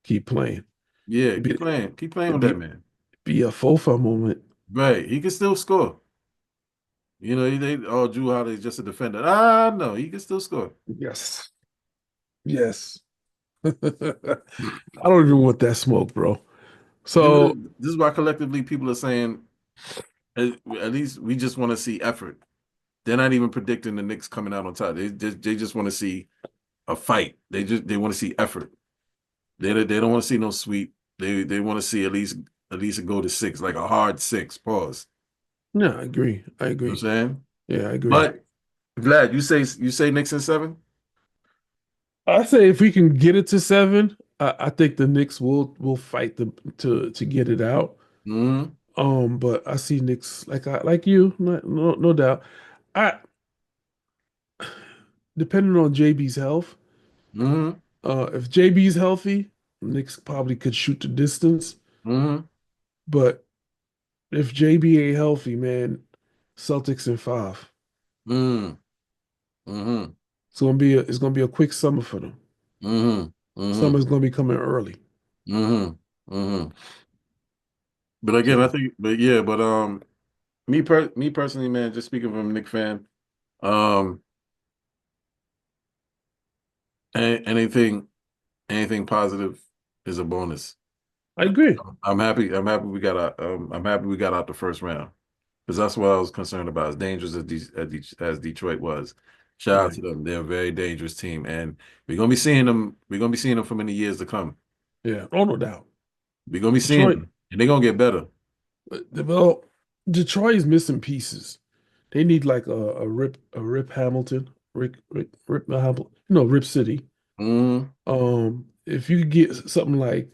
Keep playing. Yeah, Be, keep playing. Keep playing it'd with that be man. be a FOFA moment. Right. He can still score. You know, Drew Holiday's just a defender. Ah, no, he can still score. Yes. Yes. I don't even want that smoke, bro. So This is why collectively people are saying at least we just want to see effort. They're not even predicting the Knicks coming out on top. They just want to see a fight. They want to see effort. They don't want to see no sweep. They want to see at least a go to six, like a hard six. Pause. yeah, I agree. I You know agree. what I'm saying? Yeah, I agree. But Vlad, you say Knicks in seven? I say if we can get it to seven, I think the Knicks will fight to get it out. Mm-hmm. But I see Knicks like you, no doubt. I Depending on JB's health, Mm-hmm. if JB's healthy, Knicks probably could shoot the distance. Mm-hmm. But if JB ain't healthy, man, Celtics in five. Mm-hmm. Mm-hmm. It's gonna be a quick summer for them. Mm-hmm. Mm-hmm. Summer's gonna be coming early. Mm-hmm. Mm-hmm. But again, I So think, me personally, man, just speaking from a Knicks fan, um, anything positive is a bonus. I agree. I'm happy. I'm happy we got out the first round because that's what I was concerned about. As dangerous as Detroit was, shout out to Right. them. They're a very dangerous team, and we're gonna be seeing them. We're gonna be seeing them for many years to come. Yeah. Oh, no doubt. We're gonna be seeing Detroit. them, and they're gonna get better. Well, Detroit is missing pieces. They need like a Rip Hamilton, Rip Hamilton, no Rip City. Mm-hmm. If you could get something like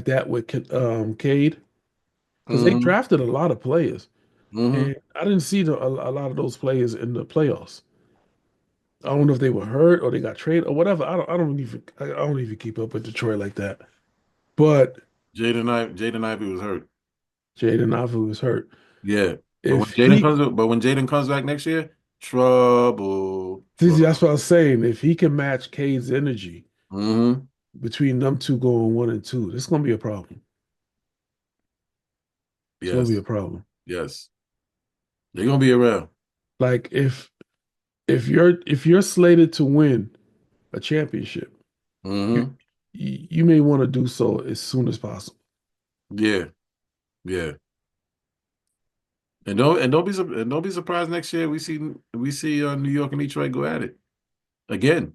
that with Cade, because they Mm-hmm. drafted a lot of players, Mm-hmm. and I didn't see a lot of those players in the playoffs. I don't know if they were hurt or they got traded or whatever. I don't even keep up with Detroit like that. But Jaden Ivey was hurt. Jaden Ivey was hurt. Yeah, If he but when Jaden comes back next year, trouble, That's what I trouble. was saying. If he can match Cade's energy Mm-hmm. between them two going one and two, it's gonna be a problem. It's gonna be a Yes, problem. yes, they're gonna be around. Like if you're slated to win a championship, you Mm-hmm. you may want to do so as soon as possible. Yeah, yeah, and don't be surprised next year we see New York and Detroit go at it again.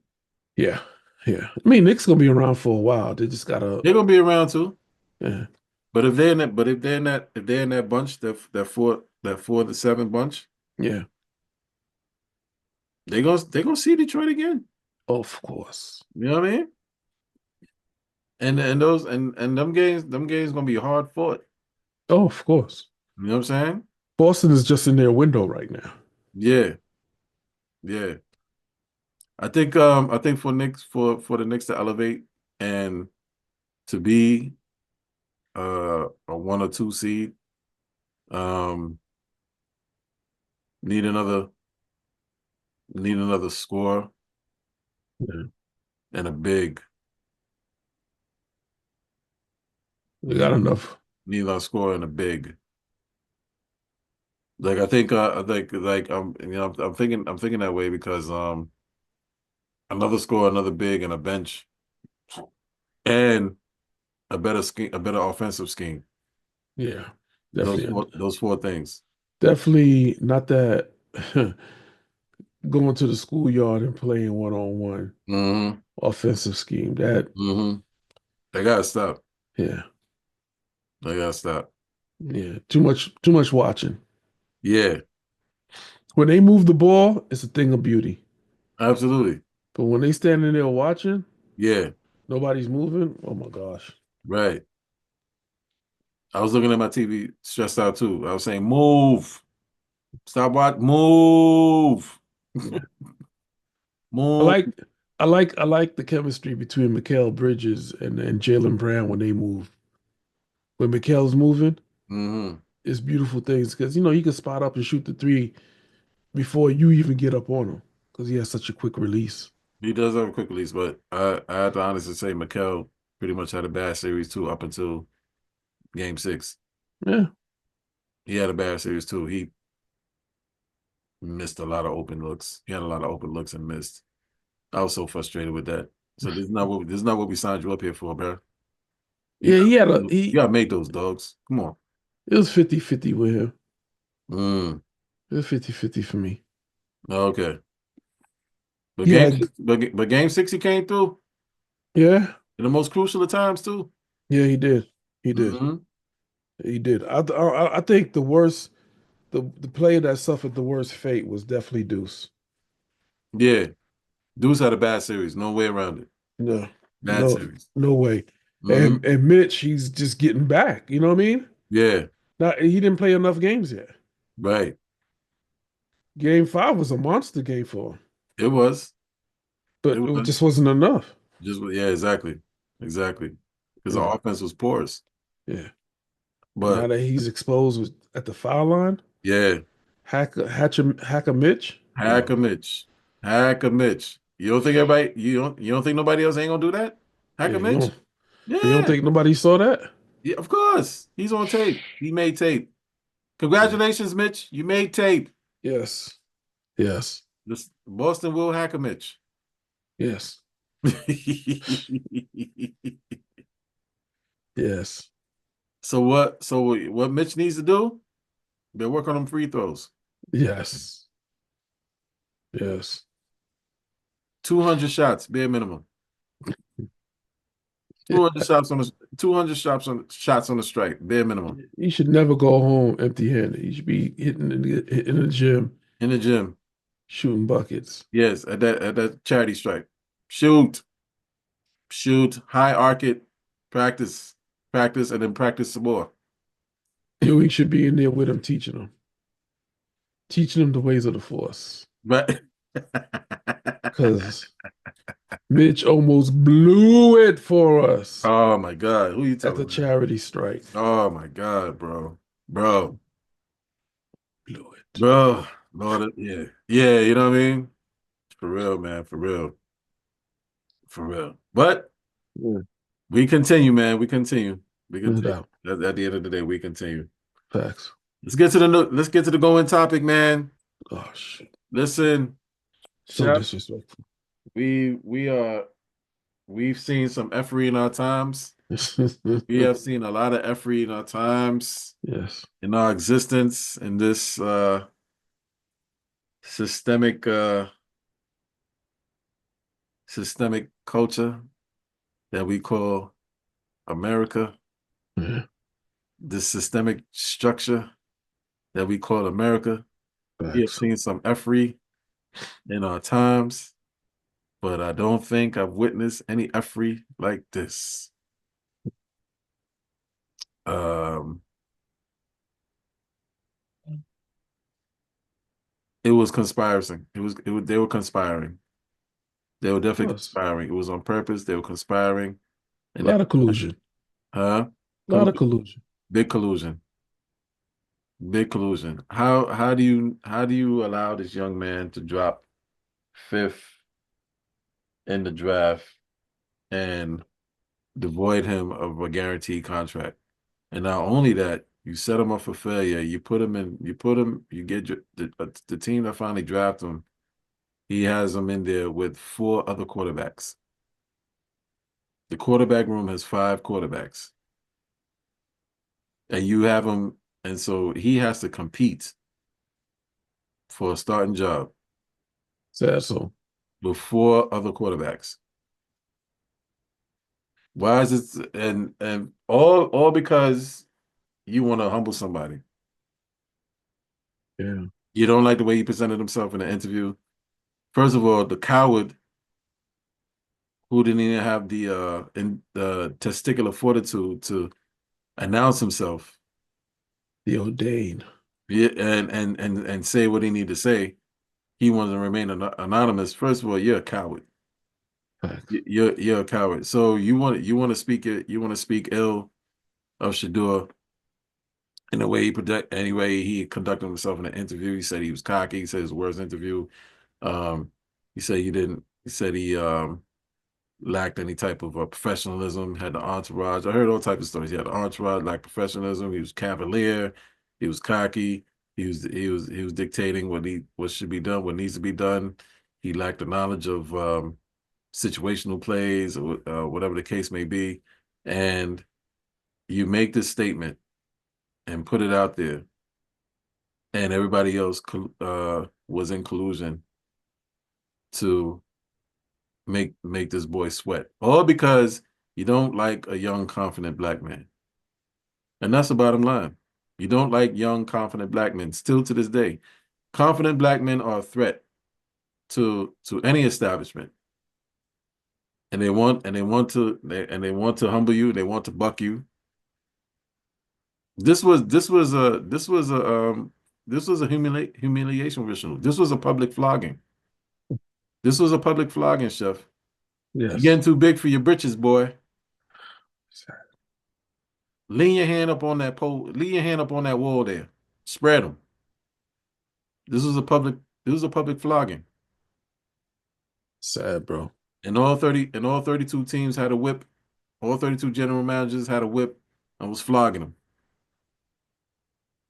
Yeah, yeah. I mean, Nick's gonna be around for a while. They just gotta, They're gonna be around too. yeah, But if they're in that bunch, that four to seven bunch, yeah. they gonna see Detroit again. Of course. You know what I mean? And them games gonna be hard fought. Oh, of course. You know what I'm saying? Boston is just in their window right now. Yeah, yeah. I think for the Knicks to elevate and to be a one or two seed, um, need another score Yeah. and a big We got enough. need another score and a big. Like I think like I'm thinking that way because another score, another big, and a bench and a better offensive scheme. Yeah, Those definitely. four things. Definitely not that going to the schoolyard and playing one on one Mm-hmm. offensive scheme. That Mm-hmm. They gotta stop. yeah, They gotta stop. yeah. Too much watching. Yeah, When they move the ball, it's a thing of beauty. absolutely. But when they standing there watching, Yeah, nobody's moving. Oh my gosh. right. I was looking at my TV stressed out too. I was saying, move. Stop watch. Move. Yeah. I Move. like I like the chemistry between Mikal Bridges and Jalen Brown when they move. When Mikal's moving, Mm-hmm. it's beautiful things because you can spot up and shoot the three before you even get up on him because he has such a quick release. He does have a quick release, but I have to honestly say Mikel pretty much had a bad series too up until game 6. Yeah. He had a bad series too. He missed a lot of open looks. He had a lot of open looks and missed. I was so frustrated with that. So this is not what we signed you up here for, bro. You Yeah, got he had a you he gotta make those dogs. Come on. it was 50-50 with him. Mm, It was 50-50 for me. okay. But He game had six, but game 6 he came through yeah, in the most crucial of times too. yeah, he did. He did. Hmm. He did. I think the player that suffered the worst fate was definitely Deuce. Yeah. Deuce had a bad series. No way around it. No, Bad no, series. no way. Hmm. And Mitch, he's just getting back. You know what I mean? Yeah. Not he didn't play enough games yet. Right. Game 5 was a monster game for him, It was. It but it was. just wasn't enough. Just yeah, exactly. Exactly. Because the Yeah, offense was porous. yeah. And now But that he's exposed at the foul line, yeah, Hacker Mitch. hack No, a Mitch. Hack a Mitch. You don't think nobody else ain't gonna do that? Hack yeah, a Mitch? you don't Yeah. think nobody saw that? Yeah, of course. He's on tape. He made tape. Yeah. Congratulations, Mitch. You made tape. Yes, yes, This Boston will hack a Mitch. yes, yes, So what Mitch needs to do? They work on them free throws. yes, yes. 200 shots, bare minimum. 200 shots on the 200 shots on the strike, bare minimum. You should never go home empty-handed. You should be hitting the gym, In the gym. shooting buckets. Yes, at that charity strike. Shoot. Shoot. High arc it. Practice. Practice and then practice some more. We should be in there with him, teaching them the ways of the force. But Because Mitch almost blew it for us oh my God. Who you at the telling, man? charity strike. Oh my God, bro. Bro. Blew it. Bro. Lord, yeah. Yeah, you know what I mean? For real, man. For real. For real. But Yeah, we continue, man. We continue. We no continue. doubt. At the end of the day, we continue. Facts. Let's get to the going topic, man. Oh shit. Listen, So Chef, disrespectful. we've seen some effery in our times. We have seen a lot of effery in our times, Yes. in our existence, in this systemic systemic culture that we call America, Yeah. this systemic structure that we call America. We have Facts. seen some effery in our times, but I don't think I've witnessed any effery like this. Um, it was conspiring. They were conspiring. They were Of definitely course. conspiring. It was on purpose. They were conspiring. A And lot of collusion. huh? A lot of Collusion. collusion. Big collusion. Big collusion. How do you allow this young man to drop fifth in the draft and devoid him of a guaranteed contract? And not only that, you set him up for failure. You get the team that finally drafted him. He has him in there with 4 other quarterbacks. The quarterback room has 5 quarterbacks, and you have him, and so he has to compete for a starting job Sad so. with 4 other quarterbacks. Why is this? And all because you want to humble somebody. Yeah. You don't like the way he presented himself in the interview. First of all, the coward who didn't even have the testicular fortitude to announce himself, The ordained. yeah, and say what he needed to say. He wanted to remain anonymous. First of all, you're a coward. Facts. You're a coward. So you want to speak ill of Shedeur in the way he project, anyway he conducted himself in an interview. He said he was cocky. He said his worst interview. Um, he said he didn't. He said he lacked any type of professionalism. Had the entourage. I heard all types of stories. He had the entourage, lacked professionalism. He was cavalier. He was cocky. He was dictating what should be done, what needs to be done. He lacked the knowledge of situational plays or whatever the case may be. And you make this statement and put it out there, and everybody else was in collusion to make this boy sweat, all because you don't like a young, confident black man. And that's the bottom line. You don't like young, confident black men. Still to this day, confident black men are a threat to any establishment, and they want to humble you. They want to buck you. This was a humiliation ritual. This was a public flogging. This was a public flogging, Chef. You're Yes. getting too big for your britches, boy. Lean your hand up on that pole. Lean your hand up on that wall there. Spread them. This was a public flogging. Sad, bro. And all 32 teams had a whip. All 32 general managers had a whip and was flogging them.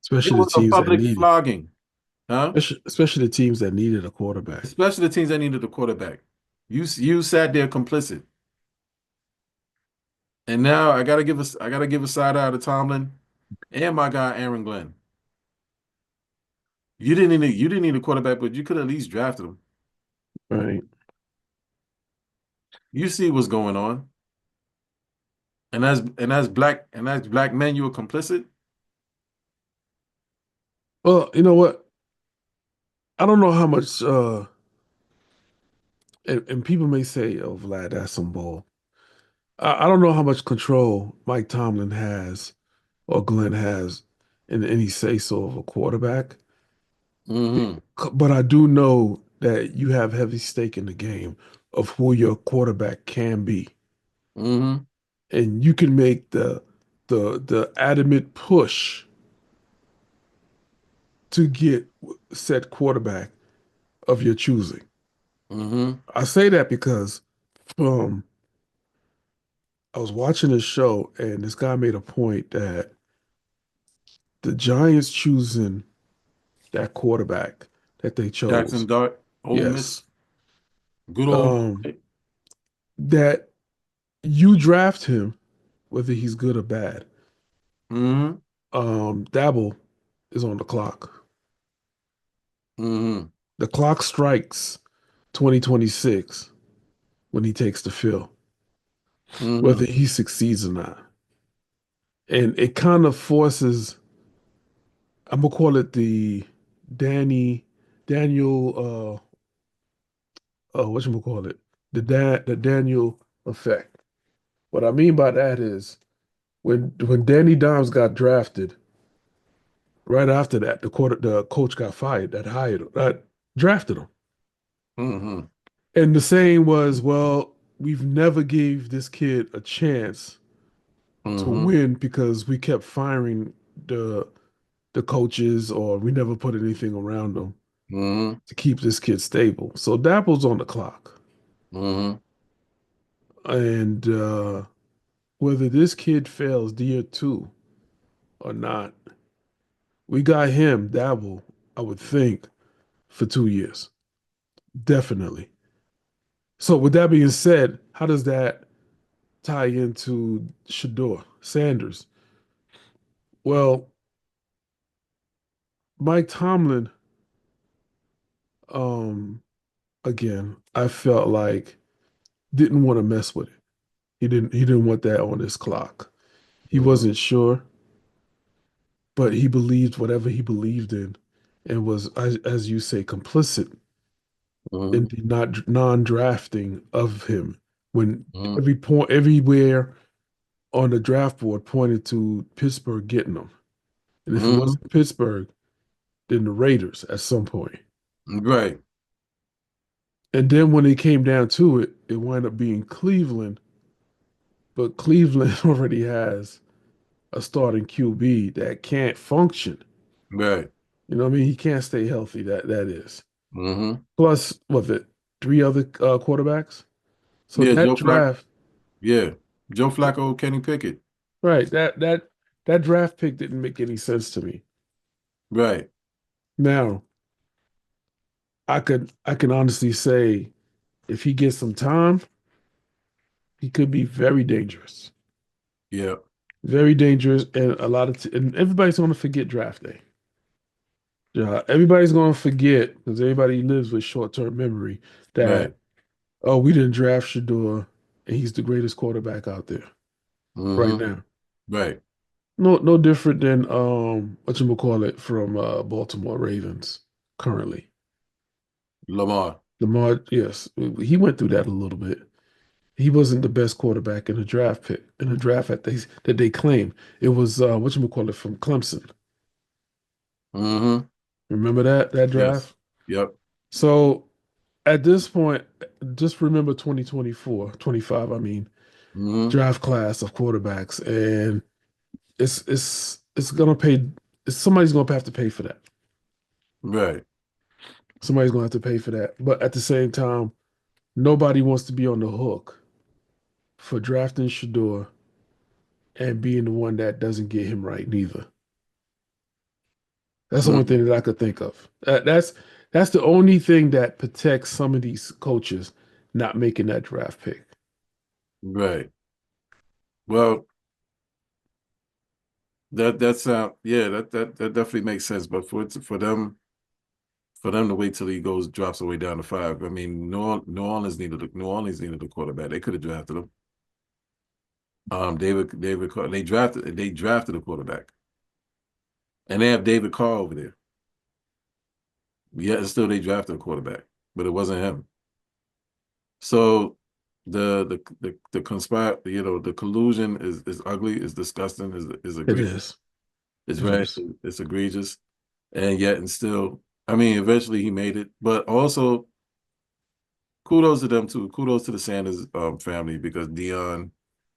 It Especially the was a teams that public needed, flogging, huh? especially the teams that needed a quarterback. Especially the teams that needed a quarterback. You sat there complicit. And now I gotta give a side eye to Tomlin and my guy Aaron Glenn. You didn't need a quarterback, but you could at least drafted him. Right. You see what's going on. And as black men, you were complicit. Well, you know what? I don't know how much and people may say, oh Vlad, that's some bull. I don't know how much control Mike Tomlin has or Glenn has in any say so of a quarterback. Mm-hmm. But I do know that you have heavy stake in the game of who your quarterback can be. Mm-hmm. And you can make the adamant push to get said quarterback of your choosing. Mm-hmm. I say that because um I was watching a show and this guy made a point that the Giants choosing that quarterback that they Jackson chose, Dart, Ole yes, Miss, good old. um, that you draft him whether he's good or bad. Mm-hmm. Dabble is on the clock. Mm-hmm. The clock strikes 2026 when he takes the field, Mm-hmm. whether he succeeds or not. And it kind of forces, I'm gonna call it the Daniel what you call it? The Daniel effect. What I mean by that is when Danny Dimes got drafted, right after that, the coach got fired that hired him, that drafted him. Mm-hmm. And the saying was, well, we've never gave this kid a chance to Mm-hmm. win because we kept firing the the coaches or we never put anything around them Mm-hmm. to keep this kid stable. So Dapple's on the clock. Mm-hmm. And whether this kid fails year two or not, we got him, Dabble, I would think, for 2 years. Definitely. So with that being said, how does that tie into Shedeur Sanders? Well, Mike Tomlin, um, again, I felt like didn't want to mess with it. He didn't want that on his clock. He Mm-hmm. wasn't sure, but he believed whatever he believed in and was, as you say, complicit in Mm-hmm. the not non-drafting of him when Mm-hmm. every point everywhere on the draft board pointed to Pittsburgh getting him. And if it Mm-hmm. wasn't Pittsburgh, then the Raiders at some point. Right. And then when it came down to it, it wound up being Cleveland, but Cleveland already has a starting QB that can't function. Right. You know what I mean? He can't stay healthy. That is. Mm-hmm. Plus, what it, three other quarterbacks. So Yeah, that Joe Flacco. draft, Yeah. Joe Flacco, Kenny Pickett. right? That draft pick didn't make any sense to me. Right. Now, I can honestly say if he gets some time, he could be very dangerous. Yeah. Very dangerous, and a lot of and everybody's going to forget draft day. Yeah, everybody's going to forget because everybody lives with short-term memory that Right. oh, we didn't draft Shedeur, and he's the greatest quarterback out there right Mm-hmm. now. Right. No different than what you call it from Baltimore Ravens currently. Lamar. Lamar, yes, he went through that a little bit. He wasn't the best quarterback in the draft pick in the draft that they claim. It was what you call it from Clemson. Mm-hmm. Remember that Yes. draft? Yep. So at this point, just remember 2024, 25, I mean, Mm-hmm. draft class of quarterbacks, and it's gonna pay. Somebody's gonna have to pay for that. Right. Somebody's gonna have to pay for that. But at the same time, nobody wants to be on the hook for drafting Shador and being the one that doesn't get him right neither. That's the only Mm. thing that I could think of. That's the only thing that protects some of these coaches not making that draft pick. Right. Well, that's yeah, that definitely makes sense. But for them to wait till he goes drops away down to 5. I mean, New Orleans needed a quarterback. They could have drafted him. David Carr, they drafted a quarterback, and they have David Carr over there. Yet still they drafted a quarterback, but it wasn't him. So the conspire, the collusion is ugly, is disgusting, is It egregious. is. It's It very is. it's egregious, and yet and still, I mean, eventually he made it. But also kudos to them too. Kudos to the Sanders family because Dion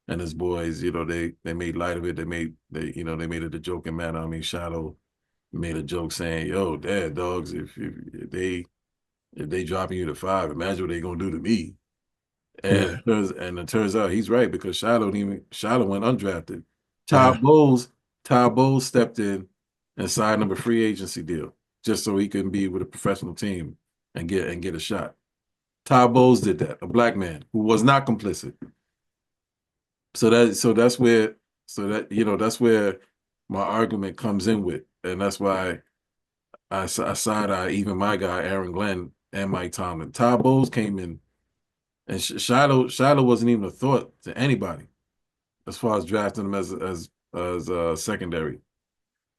and his boys, they made light of it. They made it a joking manner. I mean, Shadow made a joke saying, "Yo, Dad, dogs, if they dropping you to 5, imagine what they gonna do to me." And Yeah. it turns out he's right because Shiloh went undrafted. Yeah. Todd Bowles, Todd Bowles stepped in and signed him a free agency deal just so he can be with a professional team and get a shot. Todd Bowles did that, a black man who was not complicit. So that's where my argument comes in with, and that's why I side eye even my guy Aaron Glenn and Mike Tomlin. Todd Bowles came in, and Shiloh wasn't even a thought to anybody as far as drafting him as secondary.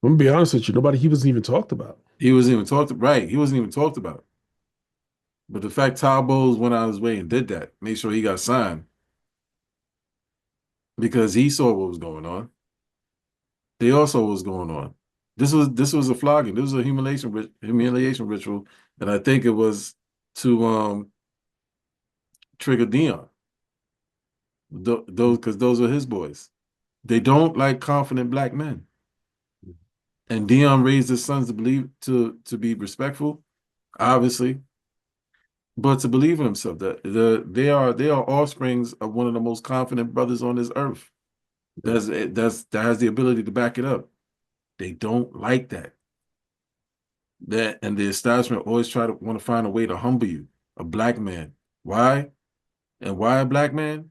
I'm gonna be honest with you. He wasn't even talked about. He wasn't even talked right. He wasn't even talked about. But the fact Todd Bowles went out of his way and did that, made sure he got signed because he saw what was going on. They also what was going on. This was a flogging. This was a humiliation ritual, and I think it was to trigger Dion. Those because those are his boys. They don't like confident black men. And Dion raised his sons to believe to be respectful, obviously, but to believe in himself that they are offsprings of one of the most confident brothers on this earth. That has the ability to back it up. They don't like that. And the establishment always try to want to find a way to humble you, a black man. Why? And why a black man?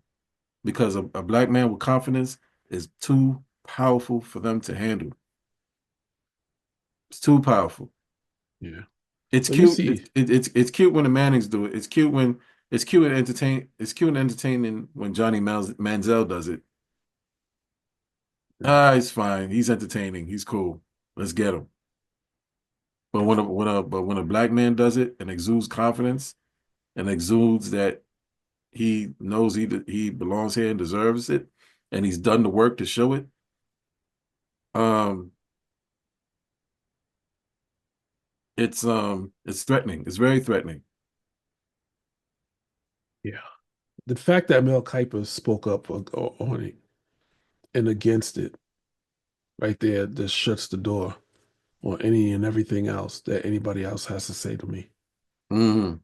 Because a black man with confidence is too powerful for them to handle. It's too powerful. Yeah. It's Well, you cute. It's see, it, it's it's cute when the Mannings do it. It's cute and entertaining when Johnny Manziel does it. It's fine. He's entertaining. He's cool. Let's get him. But when a black man does it and exudes confidence and exudes that he knows he belongs here and deserves it, and he's done the work to show it. Um, it's threatening. It's very threatening. yeah, the fact that Mel Kiper spoke up on it and against it right there just shuts the door on any and everything else that anybody else has to say to me. Mm-hmm.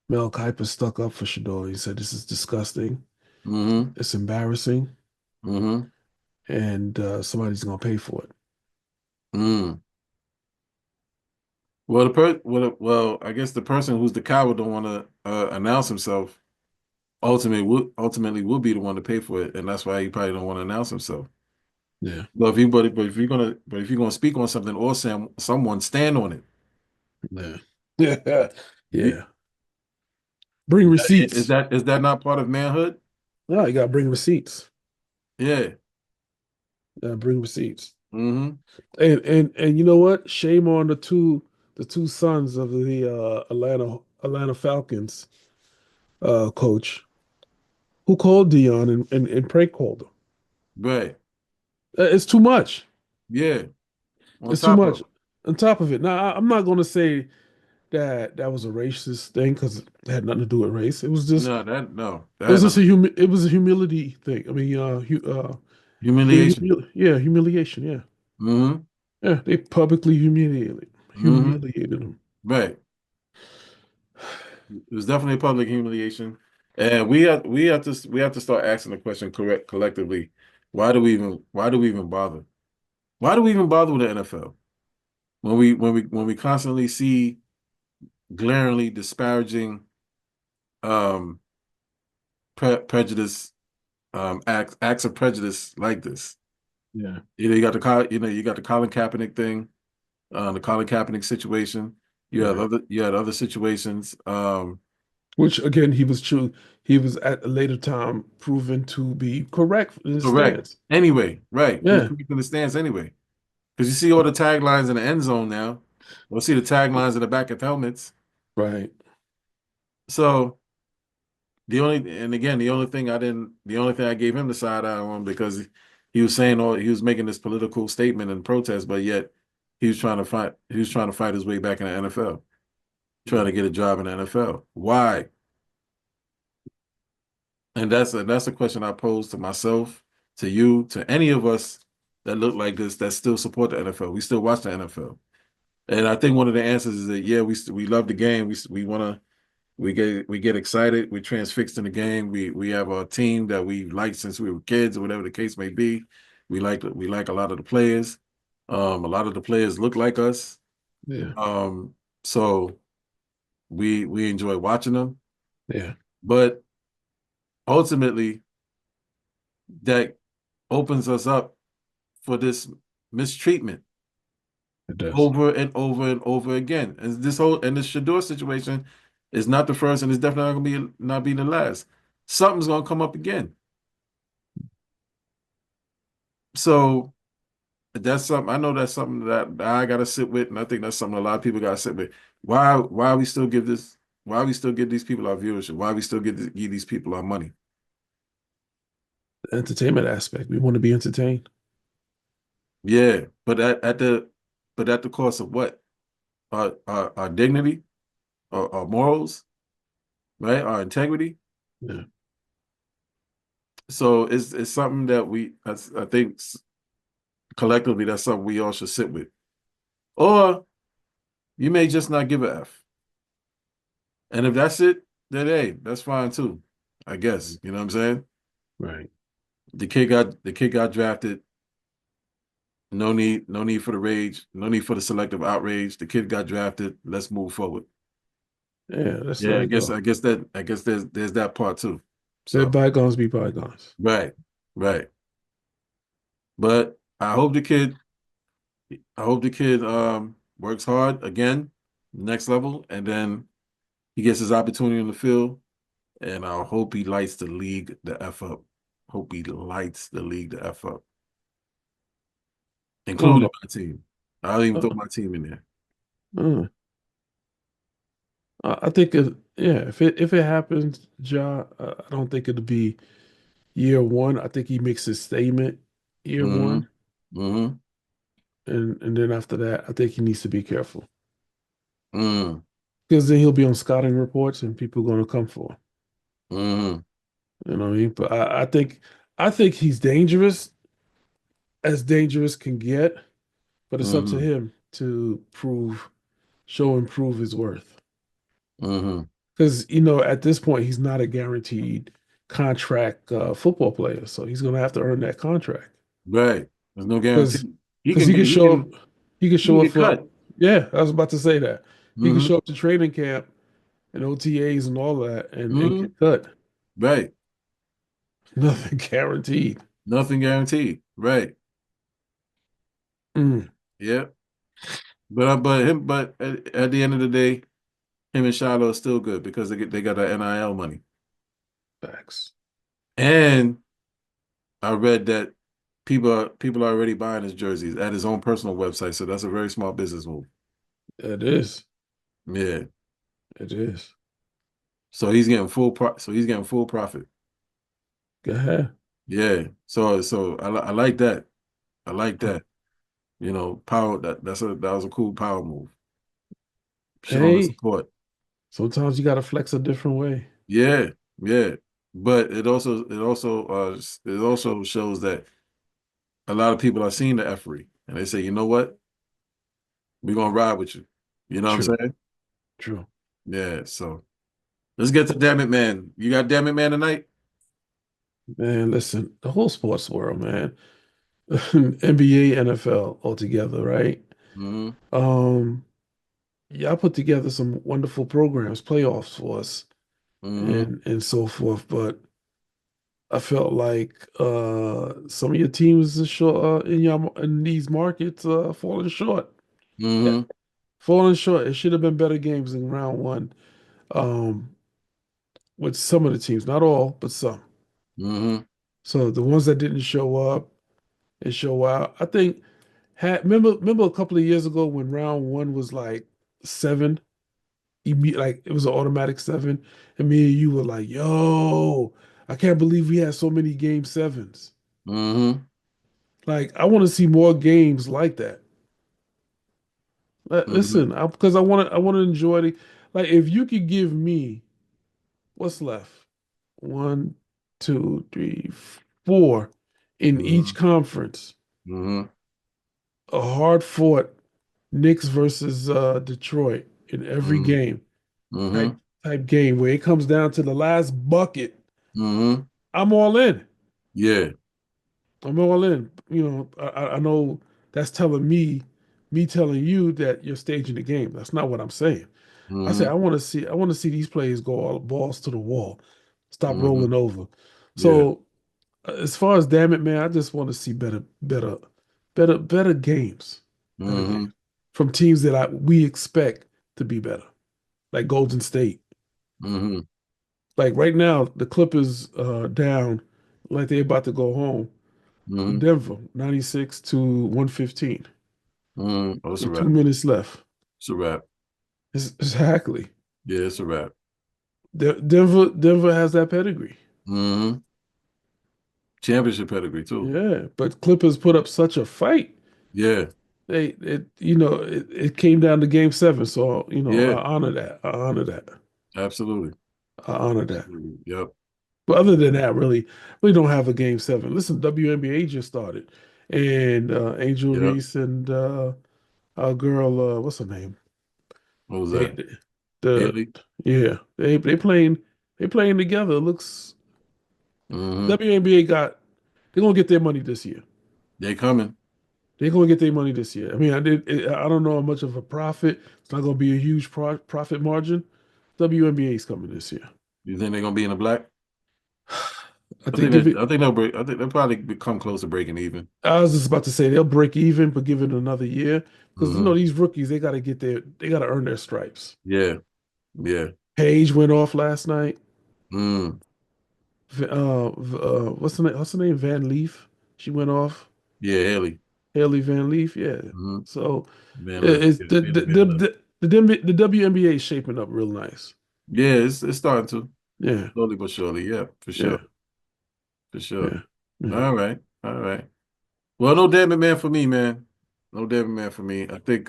Mel Kiper stuck up for Shedeur. He said, "This is disgusting. Mm-hmm. It's embarrassing, Mm-hmm. and somebody's gonna pay for it." Mm. Well, I guess the person who's the coward don't want to announce himself ultimately will be the one to pay for it, and that's why he probably don't want to announce himself. Yeah, But if you're gonna speak on something or someone stand on it. yeah, yeah, You, yeah. Bring is receipts. that not part of manhood? No, you gotta bring receipts. Yeah. Bring receipts. Mm-hmm. And you know what? Shame on the two sons of the Atlanta Falcons coach who called Dion and prank called him. Right. It's too much. Yeah. On It's too top much. of On top of it, now I'm not going to say that that was a racist thing because it had nothing to do with race. no, that It was had just nothing. it was a humility thing. I mean, being Humiliation. yeah, humiliation. Yeah, Mm-hmm. yeah. They publicly Mm-hmm. humiliated him. Right. It was definitely a public humiliation. And we have to start asking the question correct collectively. Why do we even bother? Why do we even bother with the NFL? When we constantly see glaringly disparaging um prejudice acts of prejudice like this. Yeah. You got the Colin Kaepernick thing, the Colin Kaepernick situation. Right. You had other situations. Which again, he was at a later time proven to be correct in his Correct. stance. Anyway, right. He was Yeah. correct in the stance anyway. Because you see all the taglines in the end zone now. You'll see the taglines in the back of helmets. Right. So the only thing I gave him the side eye on because he was making this political statement and protest, but yet he was trying to fight his way back in the NFL, trying to get a job in the NFL. Why? And that's a question I pose to myself, to you, to any of us that look like this that still support the NFL. We still watch the NFL. And I think one of the answers is that yeah, we love the game. We want to we get excited. We're transfixed in the game. We have a team that we like since we were kids, or whatever the case may be. We like a lot of the players. A lot of the players look like us. Yeah. So we enjoy watching them. Yeah. But ultimately, that opens us up for this mistreatment It does. over and over and over again. And this Shedeur situation is not the first, and it's definitely not be the last. Something's gonna come up again. So that's something I know that's something that I gotta sit with, and I think that's something a lot of people gotta sit with. Why we still give this why we still give these people our viewership? Why we still give these people our money? The entertainment aspect. We want to be entertained. Yeah, but at the cost of what? Our dignity, our morals, right? Our integrity. Yeah. So it's something that I think collectively that's something we all should sit with. Or you may just not give a F. And if that's it, then hey, that's fine too. I guess. You know what I'm saying? Right. The kid got drafted. No need for the rage, no need for the selective outrage. The kid got drafted. Let's move forward. Yeah. Let's Yeah, let it go. I guess there's that part too. Let So bygones be bygones. right, right. But I hope the kid works hard again, next level, and then he gets his opportunity in the field. And I hope he lights the league the F up. Hope he lights the league the F up, I don't including know. my team. I'll even throw Uh, my team in there. uh, I think yeah, if it happens, Ja, I don't think it'll be year one. I think he makes his statement year Mm-hmm. one, Mm-hmm. and then after that, I think he needs to be careful Mm-hmm. because then he'll be on scouting reports and people are going to come for him. Mm-hmm. You know what I mean? But I think he's dangerous. as dangerous can get, but it's up to Mm-hmm. him to show and prove his worth. Mm-hmm. Because at this point, he's not a guaranteed contract football player, so he's going to have to earn that contract. Right. There's no Because guarantee. He because can he get can he show up, can he can he can show up get for. cut. Yeah, I was about to say that he can Mm-hmm. show up to training camp and OTAs and all that, and Mm-hmm. get cut. Right. Nothing guaranteed. Nothing guaranteed. Right. Mm, Yeah. But at the end of the day, him and Shiloh are still good because they got that NIL money. facts. And I read that people are already buying his jerseys at his own personal website. So that's a very smart business move. It is. Yeah. It is. So he's getting full profit. Go ahead. Yeah. So I like that. I like that. You know, power that was a cool power move. Showing the Hey, support. sometimes you got to flex a different way. Yeah, yeah. But it also shows that a lot of people are seeing the effery and they say, you know what? We're gonna ride with you. You know what True. I'm saying? True. Yeah, so let's get to Damn It Man. You got Damn It Man tonight? Man, listen, the whole sports world, man. NBA, NFL all together, right? Mm-hmm. Um, y'all put together some wonderful programs, playoffs for us Mm-hmm. and so forth, but I felt like some of your teams are short in these markets falling short. Yeah. Mm-hmm. Falling short. It should have been better games in round one. Um, with some of the teams, not all, but some. Mm-hmm. So the ones that didn't show up and show out, I think remember a couple of years ago when round one was like seven, like it was an automatic seven, and me and you were like, "Yo, I can't believe we had so many game sevens." Mm-hmm. Like I want to see more games like that. Mm-hmm. Listen, because I want to enjoy the like. If you could give me what's left, one, two, three, four in each Mm-hmm. conference, Mm-hmm. a hard fought Knicks versus Detroit in every Mm-hmm. game Mm-hmm. type game where it comes down to the last bucket. Mm-hmm. I'm all in. Yeah. I'm all in. I know that's telling me telling you that you're staging the game. That's not what I'm saying. I say Mm-hmm. I want to see these players go all balls to the wall, stop Mm-hmm. rolling over. Yeah. So as far as damn it, man, I just want to see better games, better Mm-hmm. games from teams that we expect to be better, like Golden State. Mm-hmm. Like right now, the Clippers down, like they're about to go home to Mm-hmm. Denver, 96 to 115 Mm-hmm. Oh, it's a with two wrap. minutes left. It's a wrap. Exactly. Yeah, it's a wrap. Denver has that pedigree. Mm-hmm. Championship pedigree too. Yeah, but Clippers put up such a fight. Yeah. It came down to game seven. So, I Yeah. honor that. I honor that. Absolutely. I honor that. Absolutely. Yep. But other than that, really, we don't have a game seven. Listen, WNBA just started. And Angel Yep. Reese and our girl, what's her name? What was They, that? the Haley? yeah, they playing together. It looks Mm-hmm. WNBA they're gonna get their money this year. They coming. They're gonna get their money this year. I mean, I don't know how much of a profit. It's not gonna be a huge profit margin. WNBA is coming this year. You think they're gonna be in the black? I think give it. I think they'll break. I think they'll probably become close to breaking even. I was just about to say they'll break even, but give it another year because Mm-hmm. these rookies they got to earn their stripes. Yeah. Yeah. Paige went off last night. Mm. What's her name? Van Leaf. She went off. Yeah, Haley. Haley Van Leaf. Yeah. Mm-hmm. So Van Lift. it's Yeah, the Haley Van Lift. the WNBA is shaping up real nice. Yeah, it's starting to. Yeah. Slowly but surely. Yeah, for Yeah. sure. For sure. Yeah. Yeah. All right. All right. Well, no damn it man for me, man. No damn it man for me. I think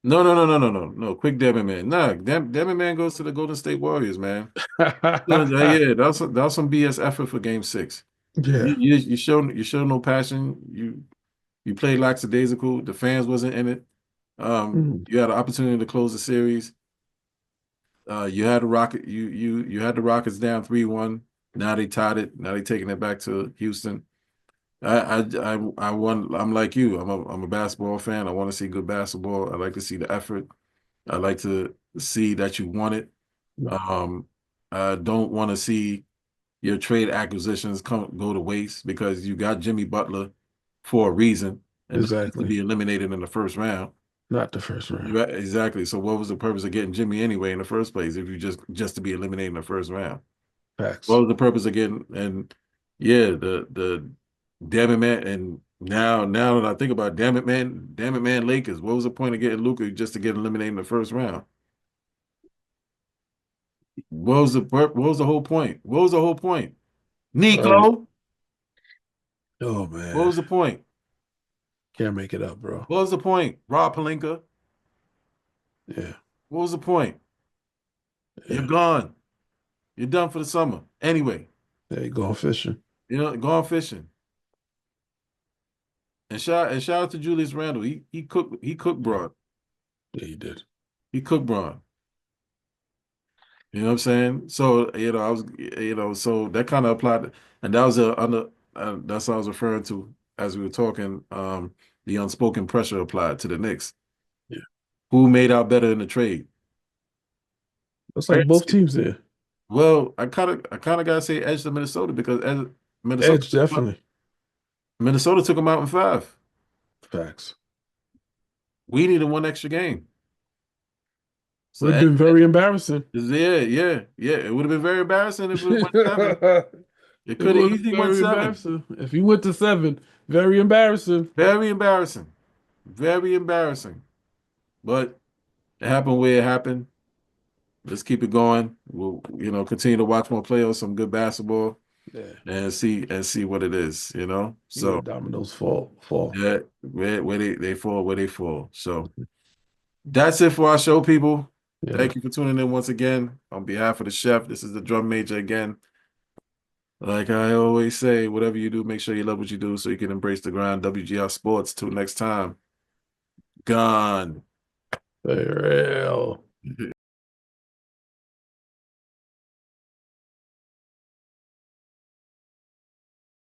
no, no, no, no, no, no, no. Quick damn it man. Nah, damn it man goes to the Golden State Warriors, man. Yeah, that was some BS effort for game 6. Yeah. You show no passion. You played lackadaisical. The fans wasn't in it. Mhm. You had an opportunity to close the series. You had you had the Rockets down 3-1. Now they tied it. Now they taking it back to Houston. I want. I'm like you. I'm a basketball fan. I want to see good basketball. I like to see the effort. I like to see that you want it. Um, I don't want to see your trade acquisitions go to waste because you got Jimmy Butler for a reason and not just to Exactly. be eliminated in the first round. Not the first round. Exactly. So what was the purpose of getting Jimmy anyway in the first place if you just to be eliminated in the first round? What Facts. was the purpose of getting yeah, the damn it man and now that I think about it, damn it man Lakers. What was the point of getting Luka just to get eliminated in the first round? What was the whole point? What was the whole point? Um, Nico, oh what man. was the point? Can't make it up, bro. What was the point? Rob Pelinka, Yeah. what was the point? You're Yeah. gone. You're done for the summer. Anyway, There you go fishing. gone fishing. And shout out to Julius Randle. He cooked Braun. Yeah, you did. He cooked Braun. You know what I'm saying? So, I was, so that kind of applied, and that was that's what I was referring to as we were talking. The unspoken pressure applied to the Knicks. Yeah. Who made out better in the trade? Looks like both Edge. teams there. Well, I kind of gotta say edge to Minnesota because Minnesota, Edge, definitely. Minnesota took them out in 5. Facts. We needed one extra game. So Would have been very embarrassing. yeah. It would have been very embarrassing if it went 7. It It could have would have easily been went very 7. embarrassing. If he went to 7, very embarrassing. Very embarrassing. Very embarrassing. But it happened where it happened. Let's keep it going. We'll, continue to watch more playoffs, some good basketball, Yeah. and see what it is. See where So the dominoes fall. yeah, where they fall, where they fall. So that's it for our show, people. Yeah. Thank you for tuning in once again. On behalf of the chef, this is the drum major again. Like I always say, whatever you do, make sure you love what you do so you can embrace the grind. WGR Sports. Till next time. Gone. Very real.